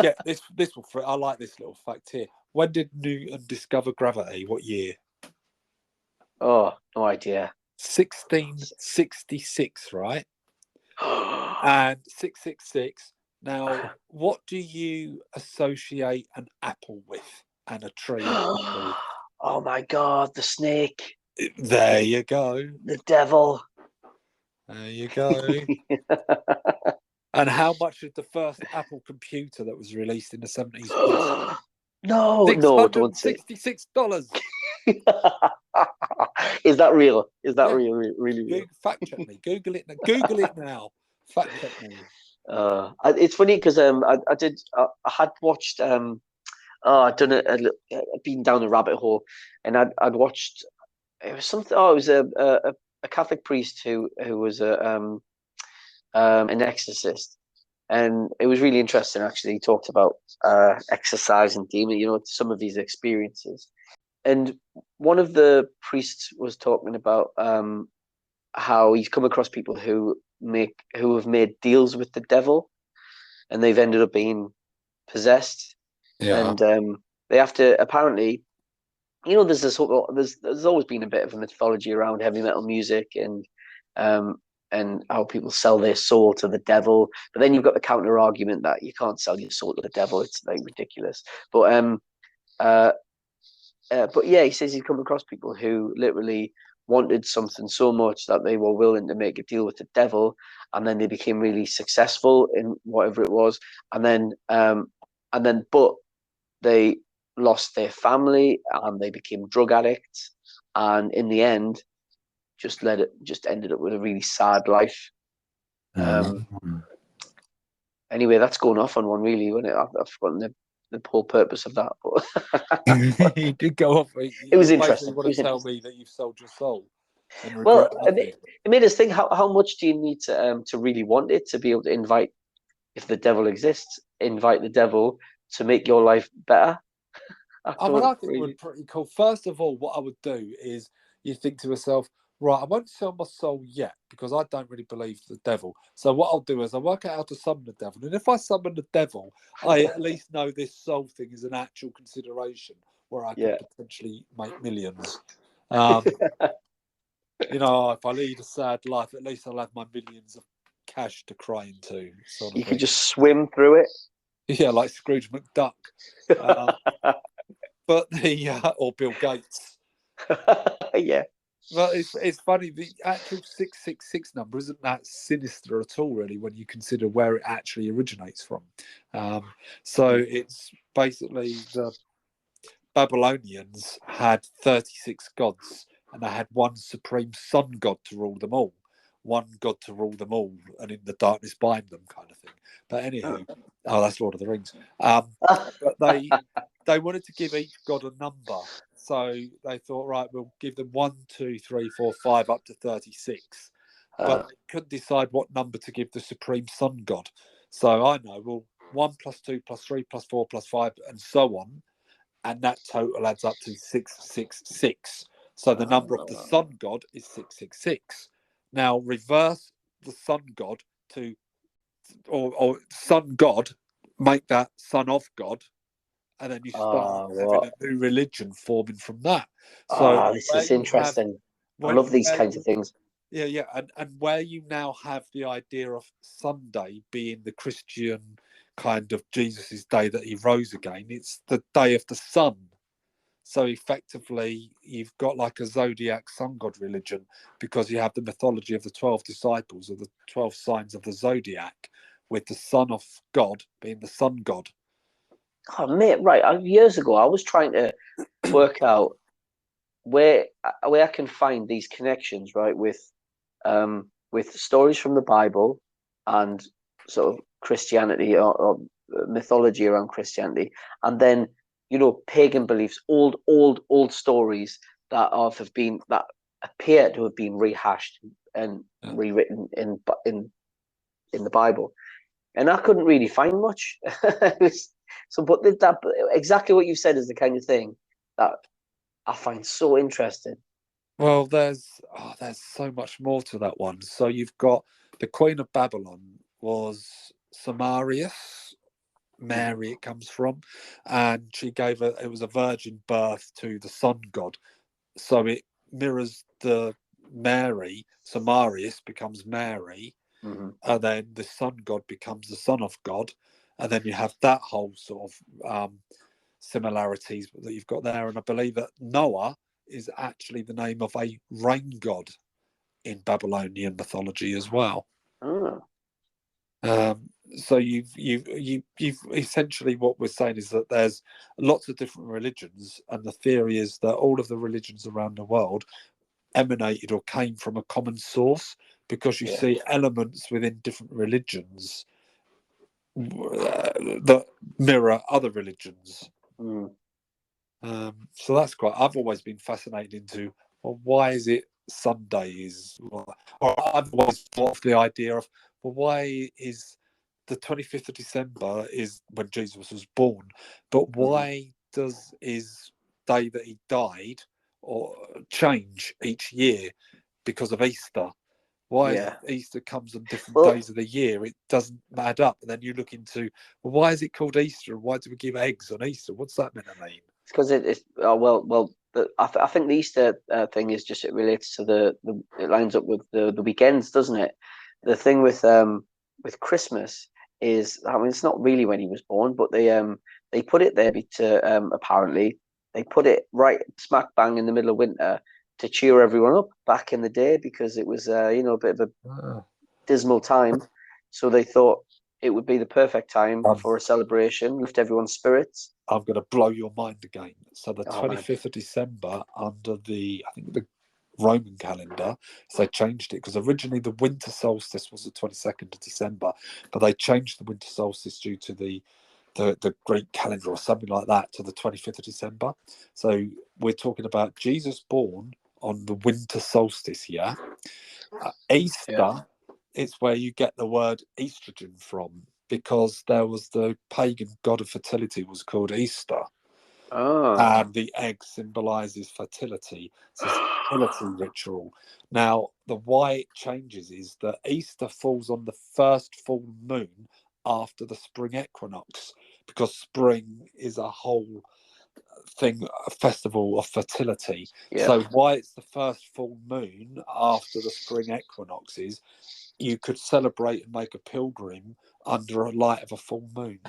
Get this will. I like this little fact here. When did Newton discover gravity? What year? Oh, no idea. 1666, right? And 666. Now, what do you associate an apple with and a tree? Oh my God, the snake. There you go. The devil. There you go. And how much did the first Apple computer that was released in the 70s cost? No, don't say. $666. Is that real? Is that real? Really real? Fact check me. Google it. Google it now. Fact check me. It's funny because I had watched I'd done I'd been down a rabbit hole, and I'd watched, it was something. Oh, it was a Catholic priest who was an exorcist, and it was really interesting. Actually, he talked about exercise and demon, you know, some of these experiences, and one of the priests was talking about how he's come across people who have made deals with the devil, and they've ended up being possessed. Yeah. And they have to, apparently, you know, there's always been a bit of a mythology around heavy metal music and how people sell their soul to the devil. But then you've got the counter argument that you can't sell your soul to the devil. It's like ridiculous. But yeah, he says he's come across people who literally wanted something so much that they were willing to make a deal with the devil, and then they became really successful in whatever it was, and then but they lost their family and they became drug addicts, and in the end just ended up with a really sad life. Anyway, that's going off on one, really, wasn't it? I've forgotten the whole purpose of that, but He did go off. It was interesting. You want to tell me that you've sold your soul and well, regret nothing. it made us think, how much do you need to really want it, to be able to invite, if the devil exists, invite the devil to make your life better? I think it would be pretty cool. First of all, what I would do is you think to yourself, right, I won't sell my soul yet because I don't really believe the devil. So what I'll do is I'll work out how to summon the devil. And if I summon the devil, I at least know this soul thing is an actual consideration where I could potentially make millions. You know, if I lead a sad life, at least I'll have my millions of cash to cry into. You can just swim through it. Yeah, like Scrooge McDuck. But or Bill Gates. Yeah. Well, it's funny. The actual 666 number isn't that sinister at all, really, when you consider where it actually originates from. Um, so it's basically the Babylonians had 36 gods, and they had one supreme sun god to rule them all, one god to rule them all, and in the darkness bind them, kind of thing. But anywho, that's Lord of the Rings. But they wanted to give each god a number, so they thought, right, we'll give them 1, 2, 3, 4, 5, up to 36. But they couldn't decide what number to give the supreme sun god. So I know, well, 1 plus 2 plus 3 plus 4 plus 5, and so on, and that total adds up to 666. So the number of the sun god is 666. Now reverse the sun god to, or sun god, make that son of God, and then you start having a new religion forming from that. So this where is you have, interesting. I love these kinds of things. Yeah, and where you now have the idea of Sunday being the Christian kind of Jesus's day that he rose again, it's the day of the sun. So effectively, you've got like a zodiac sun god religion, because you have the mythology of the 12 disciples, or the 12 signs of the zodiac, with the son of God being the sun god. Oh, mate, right. Years ago, I was trying to work out where I can find these connections, right, with stories from the Bible and sort of Christianity, or mythology around Christianity, and then, you know, pagan beliefs, old stories that appear to have been rehashed and rewritten in the Bible, and I couldn't really find much. But that exactly what you said is the kind of thing that I find so interesting. Well, there's so much more to that one. So you've got the Queen of Babylon was Samarius, Mary it comes from, and she gave it was a virgin birth to the sun god. So it mirrors the Mary. Samarius becomes Mary, and then the sun god becomes the son of God, and then you have that whole sort of similarities that you've got there. And I believe that Noah is actually the name of a rain god in Babylonian mythology as well. So you've essentially, what we're saying is that there's lots of different religions, and the theory is that all of the religions around the world emanated or came from a common source, because you see elements within different religions that mirror other religions. So that's quite. I've always been fascinated into, well, why is it Sunday is, or I've always thought of the idea of, well, why is the 25th of December is when Jesus was born, but why does his day that he died or change each year because of Easter? Why is Easter comes on different days of the year? It doesn't add up. And then you look into, well, why is it called Easter? And why do we give eggs on Easter? What's that meant to mean? It's because it's I think the Easter thing is just, it relates to it lines up with the weekends, doesn't it? The thing with Christmas is, I mean, it's not really when he was born, but they put it there to apparently they put it right smack bang in the middle of winter to cheer everyone up back in the day, because it was a bit of a dismal time, so they thought it would be the perfect time for a celebration, lift everyone's spirits. I'm going to blow your mind again. So the 25th of December, under I think the Roman calendar, so they changed it, because originally the winter solstice was the 22nd of December, but they changed the winter solstice due to the Greek calendar or something like that, to the 25th of December. So we're talking about Jesus born on the winter solstice here. Easter, it's where you get the word estrogen from, because there was the pagan god of fertility was called Easter. And the egg symbolizes fertility. So it's a fertility ritual. Now, the why it changes is that Easter falls on the first full moon after the spring equinox, because spring is a whole thing, a festival of fertility. So why it's the first full moon after the spring equinox is you could celebrate and make a pilgrim under a light of a full moon.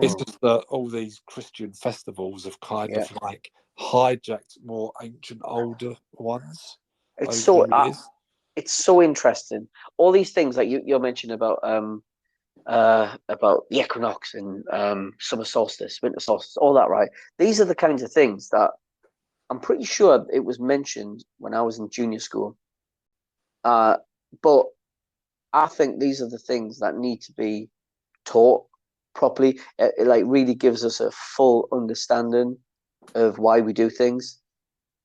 It's just that all these Christian festivals have kind of like hijacked more ancient, older ones It's over so the years. it's so interesting. All these things like you're mentioning about the equinox and summer solstice, winter solstice, all that, right? These are the kinds of things that I'm pretty sure it was mentioned when I was in junior school. But I think these are the things that need to be taught properly. It like really gives us a full understanding of why we do things,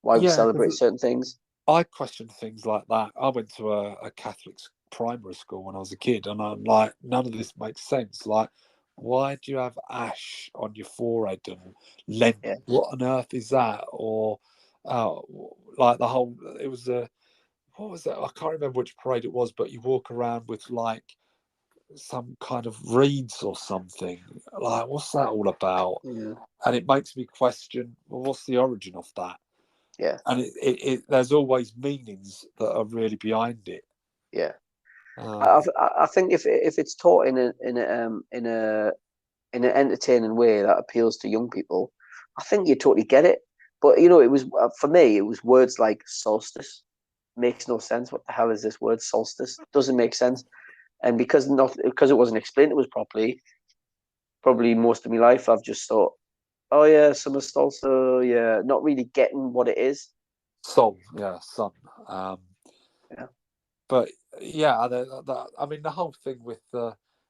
why we Yeah, celebrate 'cause certain things. I question things like that. I went to a Catholic primary school when I was a kid, and I'm like, none of this makes sense. Like, why do you have ash on your forehead and Lent? Yeah, What on earth is that? Or, uh, like the whole, it was a, what was that? I can't remember which parade it was, but you walk around with like some kind of reeds or something. Like, what's that all about? yeah, And it makes me question, well, what's the origin of that? yeah, And there's always meanings that are really behind it. yeah. Um, I think if it's taught in an entertaining way that appeals to young people, I think you totally get it. But you know, it was for me, it was words like solstice. Makes no sense. What the hell is this word solstice? Doesn't make sense. And because it wasn't explained to us properly, probably most of my life I've just thought, oh yeah, summer solstice, oh, yeah, not really getting what it is. Sol, yeah, sun. Um, Yeah. but yeah, I mean, the whole thing with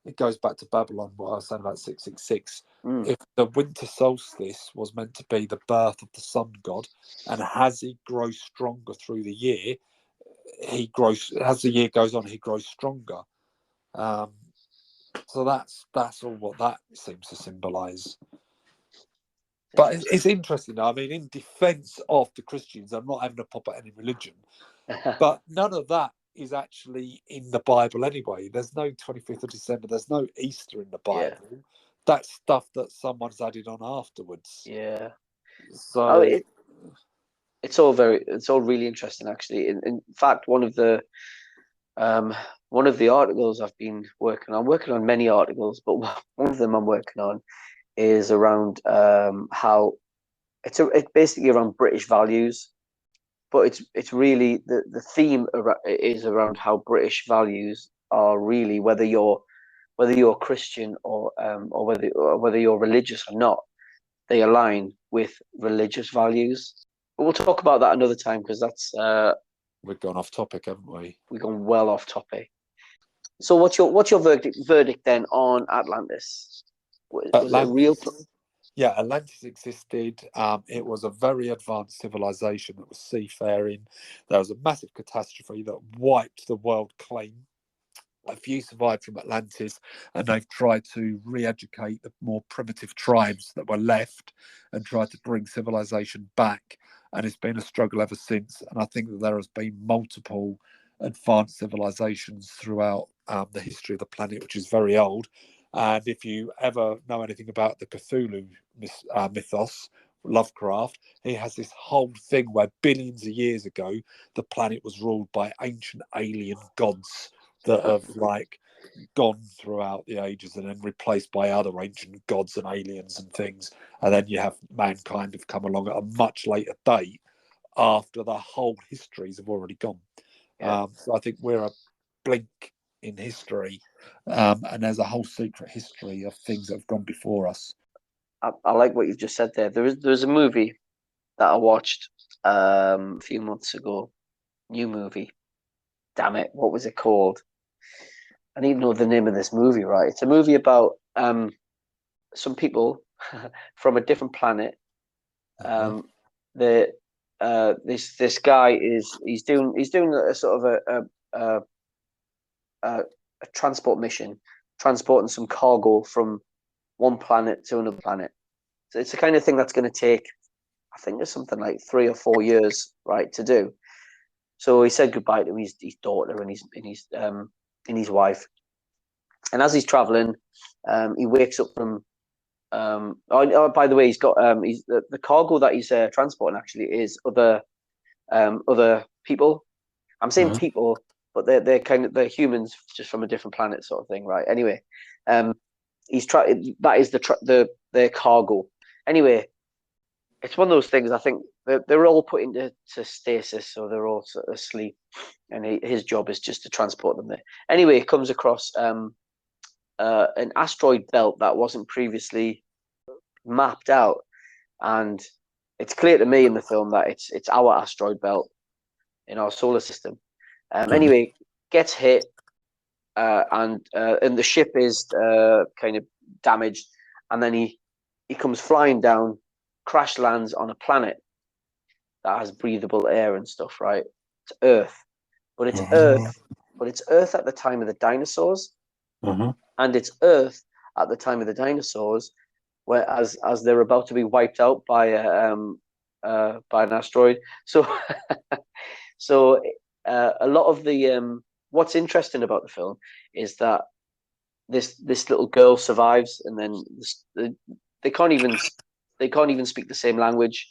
it goes back to Babylon. What I was saying about 666. Mm, If the winter solstice was meant to be the birth of the sun god, and as he grows stronger through the year, he grows as the year goes on, he grows stronger. Um, so that's all what that seems to symbolise. But it's interesting. interesting. I mean, in defence of the Christians, I'm not having a pop at any religion, but none of that is actually in the Bible anyway. There's no 25th of December. There's no Easter in the Yeah, Bible. That's stuff that someone's added on afterwards. yeah. Oh, So, it's all really interesting actually. In fact, um, one of the articles I've been working on many articles, but one of them I'm working on is around how it's basically around British values, but it's really the theme is around how British values are really whether you're Christian or whether you're religious or not, they align with religious values. But we'll talk about that another time because we've gone off topic, haven't we? we've gone well off topic. So what's your verdict then on Atlantis? Was it a real? Atlantis. Yeah, Atlantis existed. It was a very advanced civilization that was seafaring. There was a massive catastrophe that wiped the world clean. A few survived from Atlantis, and they've tried to re-educate the more primitive tribes that were left and tried to bring civilization back. And it's been a struggle ever since. And I think that there has been multiple advanced civilizations throughout the history of the planet, which is very old. And if you ever know anything about the Cthulhu mythos, Lovecraft, he has this whole thing where billions of years ago, the planet was ruled by ancient alien gods that have like gone throughout the ages and then replaced by other ancient gods and aliens and things. And then you have mankind have come along at a much later date after the whole histories have already gone. Yeah, So I think we're a blink in history, and there's a whole secret history of things that have gone before us. I like what you've just said there. There's a movie that I watched a few months ago. New movie. Damn it, what was it called? I need to know the name of this movie, right? It's a movie about some people from a different planet. Uh-huh. The this guy he's doing a sort of a transport mission, transporting some cargo from one planet to another planet. So it's the kind of thing that's going to take, I think, there's something like 3 or 4 years, right, to do. So he said goodbye to his daughter and his wife. And as he's traveling, he wakes up from. By the way, he's got he's the cargo that he's transporting actually is other people. I'm saying Uh-huh. people, but they're humans just from a different planet, sort of thing, right? Anyway, he's trying. That is the cargo. Anyway, it's one of those things. I think they're all put into stasis, so they're all sort of asleep, and his job is just to transport them there. Anyway, he comes across an asteroid belt that wasn't previously mapped out, and it's clear to me in the film that it's our asteroid belt in our solar system. Anyway, gets hit, and the ship is kind of damaged, and then he comes flying down, crash lands on a planet that has breathable air and stuff. Right, it's Earth, but it's Earth at the time of the dinosaurs, and it's Earth at the time of the dinosaurs, where as they're about to be wiped out by an asteroid. So so a lot of the what's interesting about the film is that this little girl survives, and then they can't even speak the same language.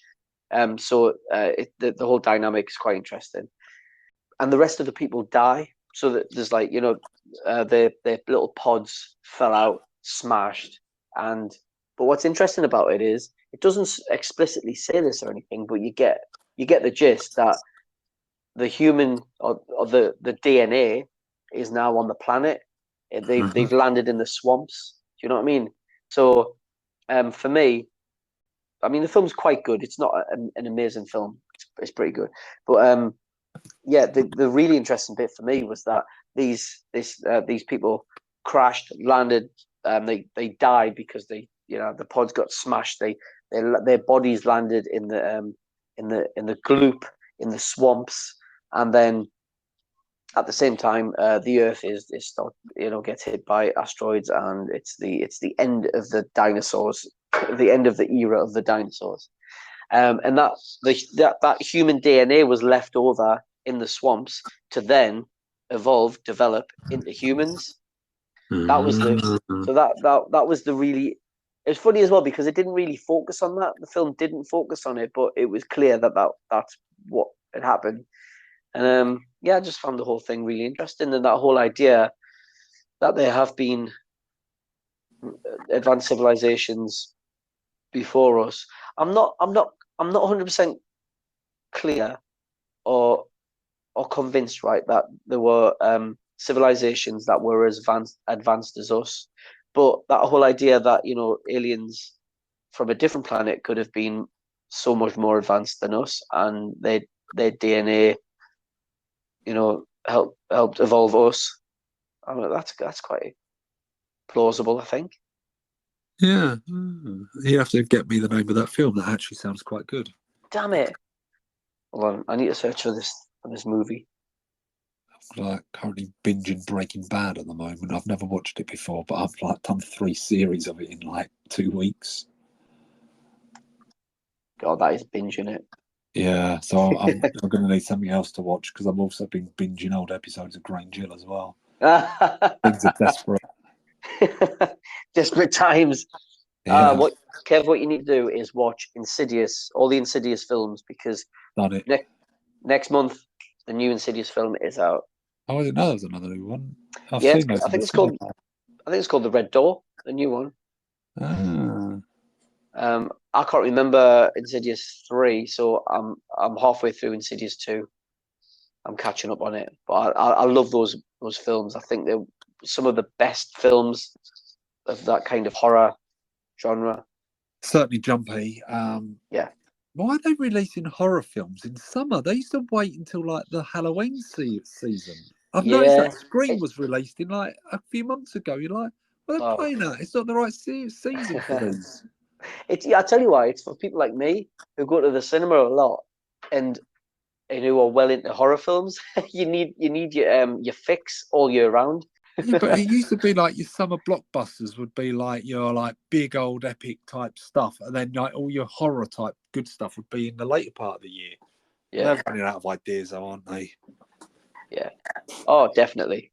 So the whole dynamic is quite interesting, and the rest of the people die. So that there's like, you know, their little pods fell out, smashed, and but what's interesting about it is it doesn't explicitly say this or anything, but you get the gist that the human or the DNA is now on the planet. They've landed in the swamps. Do you know what I mean? So for me, I mean, the film's quite good. It's not an amazing film. It's pretty good, but yeah, the really interesting bit for me was that these people crashed, landed, they died because the pods got smashed. Their bodies landed in the gloop in the swamps, and then at the same time, the Earth gets hit by asteroids, and it's the end of the dinosaurs, the end of the era of the dinosaurs, and that human DNA was left over in the swamps to then develop into humans. That was that was the really. It's funny as well because it didn't really focus on that. The film didn't focus on it, but it was clear that's what had happened. And yeah, I just found the whole thing really interesting, and that whole idea that there have been advanced civilizations before us. I'm not 100% clear or convinced, right, that there were civilizations that were as advanced as us, but that whole idea that, you know, aliens from a different planet could have been so much more advanced than us, and their DNA, you know, helped evolve us. I mean, that's quite plausible, I think. Yeah, you have to get me the name of that film. That actually sounds quite good. Damn it! Hold on, I need to search for this movie. I'm like currently binging Breaking Bad at the moment. I've never watched it before, but I've like done 3 series of it in like 2 weeks. God, that is binging it. Yeah, so I'm going to need something else to watch because I've also been binging old episodes of Grange Hill as well. Things are desperate. Desperate times. Yeah. Kev, what you need to do is watch Insidious, all the Insidious films, because next month the new Insidious film is out. Oh, I didn't know there was another new one. I think it's called The Red Door, the new one. I can't remember Insidious 3, so I'm halfway through Insidious 2. I'm catching up on it, but I love those films. I think they're some of the best films of that kind of horror genre. Certainly jumpy. Yeah. Why are they releasing horror films in summer? They used to wait until like the Halloween season. I've noticed that Scream was released in like a few months ago. You're like, well, they're playing that. It's not the right season for these. I tell you why. It's for people like me who go to the cinema a lot and who are well into horror films. you need your fix all year round. Yeah, but it used to be like your summer blockbusters would be like your like big old epic type stuff, and then like all your horror type good stuff would be in the later part of the year. Yeah, they're running out of ideas, though, aren't they? Yeah. Oh, definitely.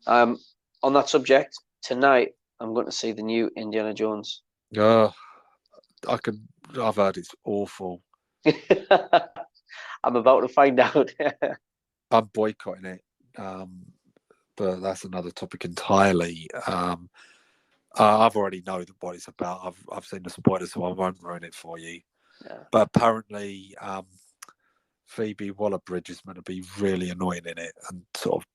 On that subject, tonight I'm going to see the new Indiana Jones. I've heard it's awful. I'm about to find out. I'm boycotting it. But that's another topic entirely. I've already know what it's about. I've seen the spoilers, so I won't ruin it for you. Yeah. But apparently, Phoebe Waller-Bridge is meant to be really annoying in it, and sort of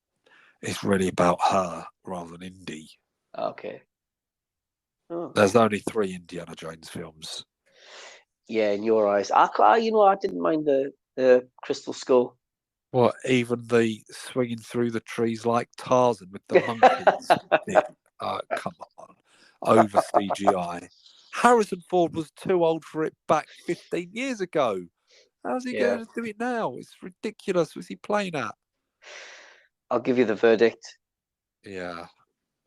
it's really about her rather than Indy. Okay. Oh. There's only 3 Indiana Jones films. Yeah, in your eyes, I didn't mind the Crystal Skull. What, even the swinging through the trees like Tarzan with the monkeys? Come on, over CGI. Harrison Ford was too old for it back 15 years ago. How's he going to do it now? It's ridiculous. What's he playing at? I'll give you the verdict. Yeah.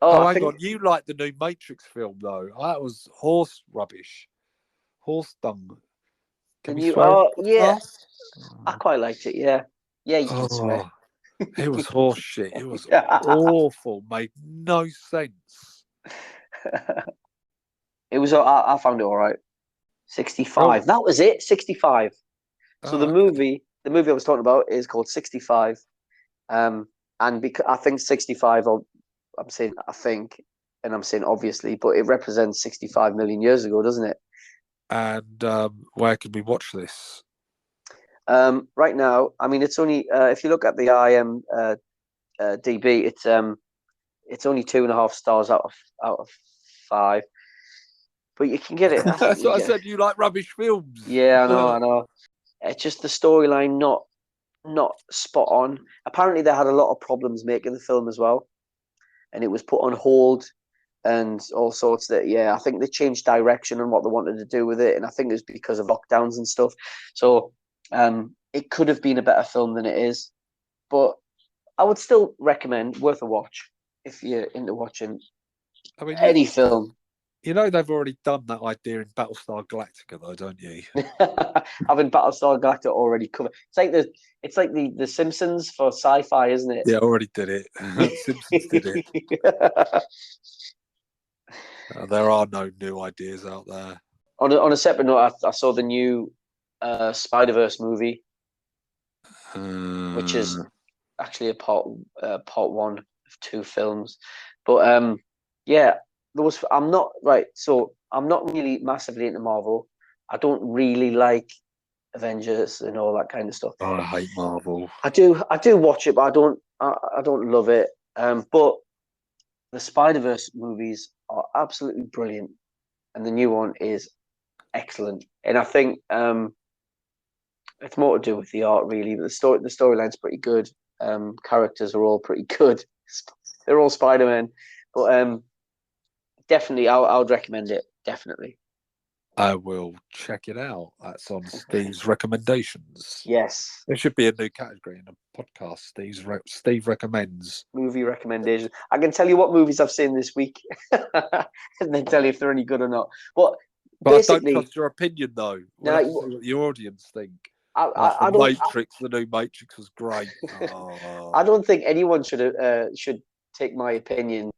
Oh, Hang on. You like the new Matrix film, though. That was horse rubbish. Horse dung. Can we swear? Oh, yeah. I quite liked it, yeah. Yeah, you can swear. It was horse shit. It was awful. Made no sense. It was. I found it all right. 65. Oh. That was it. 65. So the movie I was talking about is called 65. And because I think 65. I'm saying I think, and I'm saying obviously, but it represents 65 million years ago, doesn't it? And where can we watch this? Right now, I mean, it's only if you look at the IMDb, it's only 2.5 stars out of 5. But you can get it. That's what I said. You like rubbish films. Yeah, I know. It's just the storyline not spot on. Apparently, they had a lot of problems making the film as well, and it was put on hold and all sorts. That I think they changed direction and what they wanted to do with it, and I think it was because of lockdowns and stuff. So it could have been a better film than it is, but I would still recommend, worth a watch if you're into watching any film. You know they've already done that idea in Battlestar Galactica, though, don't you? Having Battlestar Galactica already covered. It's like the Simpsons for sci-fi, isn't it? Yeah, already did it. Simpsons did it. There are no new ideas out there. On a separate note, I saw the new Spider-Verse movie, which is actually a part 1 of 2 films. But I'm not right. So I'm not really massively into Marvel. I don't really like Avengers and all that kind of stuff. Oh, I hate Marvel. I do watch it, but I don't love it. But the Spider-Verse movies are absolutely brilliant, and the new one is excellent. And I think it's more to do with the art, really. But the storyline's pretty good. Characters are all pretty good. They're all Spider-Man, but definitely, I would recommend it. Definitely. I will check it out. That's on Steve's recommendations. Yes. There should be a new category in the podcast. Steve recommends. Movie recommendations. I can tell you what movies I've seen this week and then tell you if they're any good or not. But I don't trust your opinion, though. We'll have to see what the audience think. I don't. Matrix, the new Matrix was great. I don't think anyone should take my opinion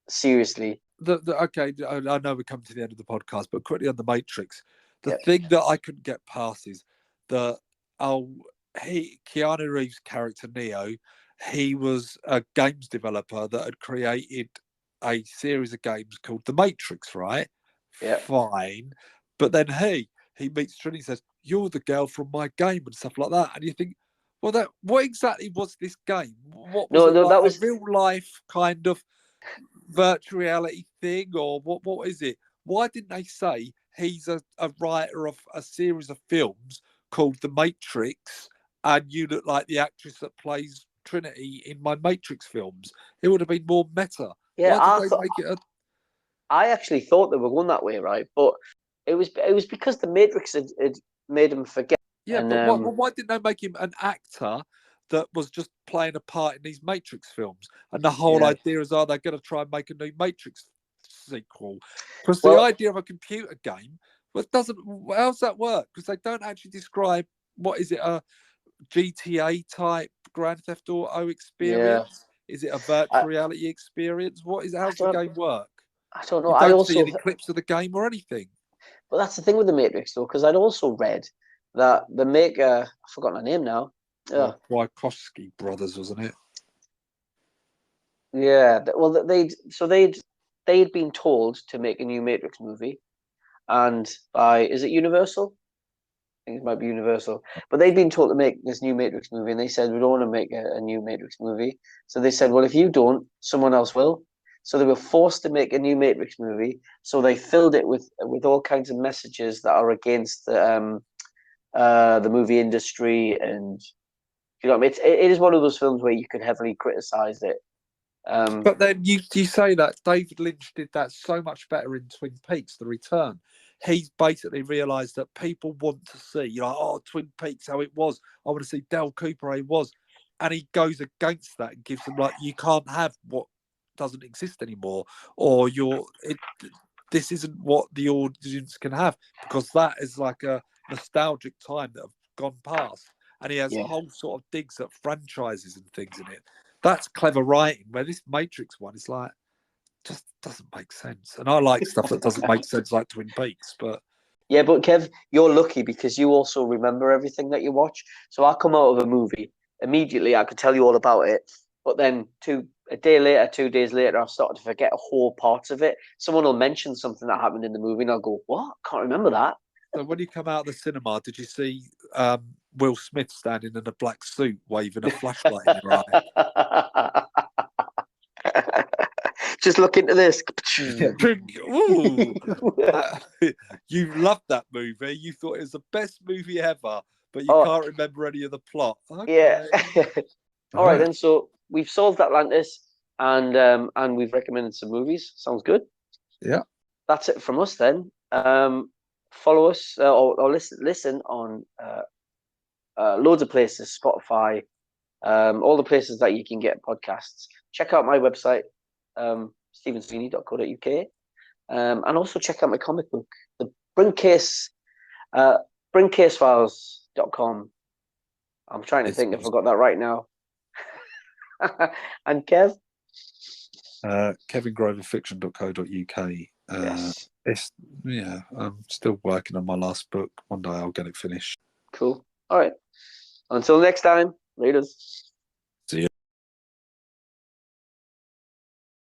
seriously. Okay, I know we're coming to the end of the podcast, but quickly on the Matrix, the thing that I couldn't get past is that Keanu Reeves' character Neo, he was a games developer that had created a series of games called The Matrix, right? Yeah. Fine. But then he meets Trinity and says, "You're the girl from my game," and stuff like that. And you think, well, what exactly was this game? What was it like? That was a real life kind of virtual reality thing, or what is it? Why didn't they say he's a writer of a series of films called The Matrix and you look like the actress that plays Trinity in my Matrix films? It would have been more meta. Yeah, why did they make it I actually thought they were going that way, right? But it was because The Matrix had made him forget. Yeah, and, but why didn't they make him an actor that was just playing a part in these Matrix films? And the whole idea is, they're going to try and make a new Matrix sequel? Because the idea of a computer game, how's that work? Because they don't actually describe, what is it, a GTA type Grand Theft Auto experience? Is it a virtual reality experience? How's the game work? I don't know. You don't see any clips of the game or anything. But that's the thing with The Matrix, though, because I'd also read that the maker, I've forgotten her name now. Wachowski brothers, wasn't it? Yeah. Well, they'd they had been told to make a new Matrix movie, and is it Universal? I think it might be Universal, but they'd been told to make this new Matrix movie, and they said we don't want to make a new Matrix movie. So they said, well, if you don't, someone else will. So they were forced to make a new Matrix movie. So they filled it with all kinds of messages that are against the movie industry, and you know what I mean. It is one of those films where you could heavily criticize it. But then you say that David Lynch did that so much better in Twin Peaks: The Return. He's basically realised that people want to see, oh, Twin Peaks, how it was. I want to see Dale Cooper, how he was. And he goes against that and gives them, you can't have what doesn't exist anymore. Or this isn't what the audience can have, because that is like a nostalgic time that have gone past. And he has whole sort of digs at franchises and things in it. That's clever writing, where this Matrix one is just doesn't make sense. And I like stuff that doesn't make sense, like Twin Peaks. But yeah, but Kev, you're lucky because you also remember everything that you watch. So I come out of a movie immediately, I could tell you all about it, but then 2 days later, I've started to forget a whole parts of it. Someone will mention something that happened in the movie, and I'll go, "What? Can't remember that." So when you come out of the cinema, did you see Will Smith standing in a black suit waving a flashlight in your eye? Just look into this. Ooh. You loved that movie. You thought it was the best movie ever, but you can't remember any of the plot. Okay. Yeah. All right then. So we've solved Atlantis, and we've recommended some movies. Sounds good. Yeah. That's it from us then. Follow us or listen on loads of places, Spotify, all the places that you can get podcasts. Check out my website, stephensweeney.co.uk, and also check out my comic book, the bringcasefiles.com. I'm trying to think if I got that right now. And Kev? KevinGroverFiction.co.uk. Yes. I'm still working on my last book. One day I'll get it finished. Cool. All right. Until next time, laters.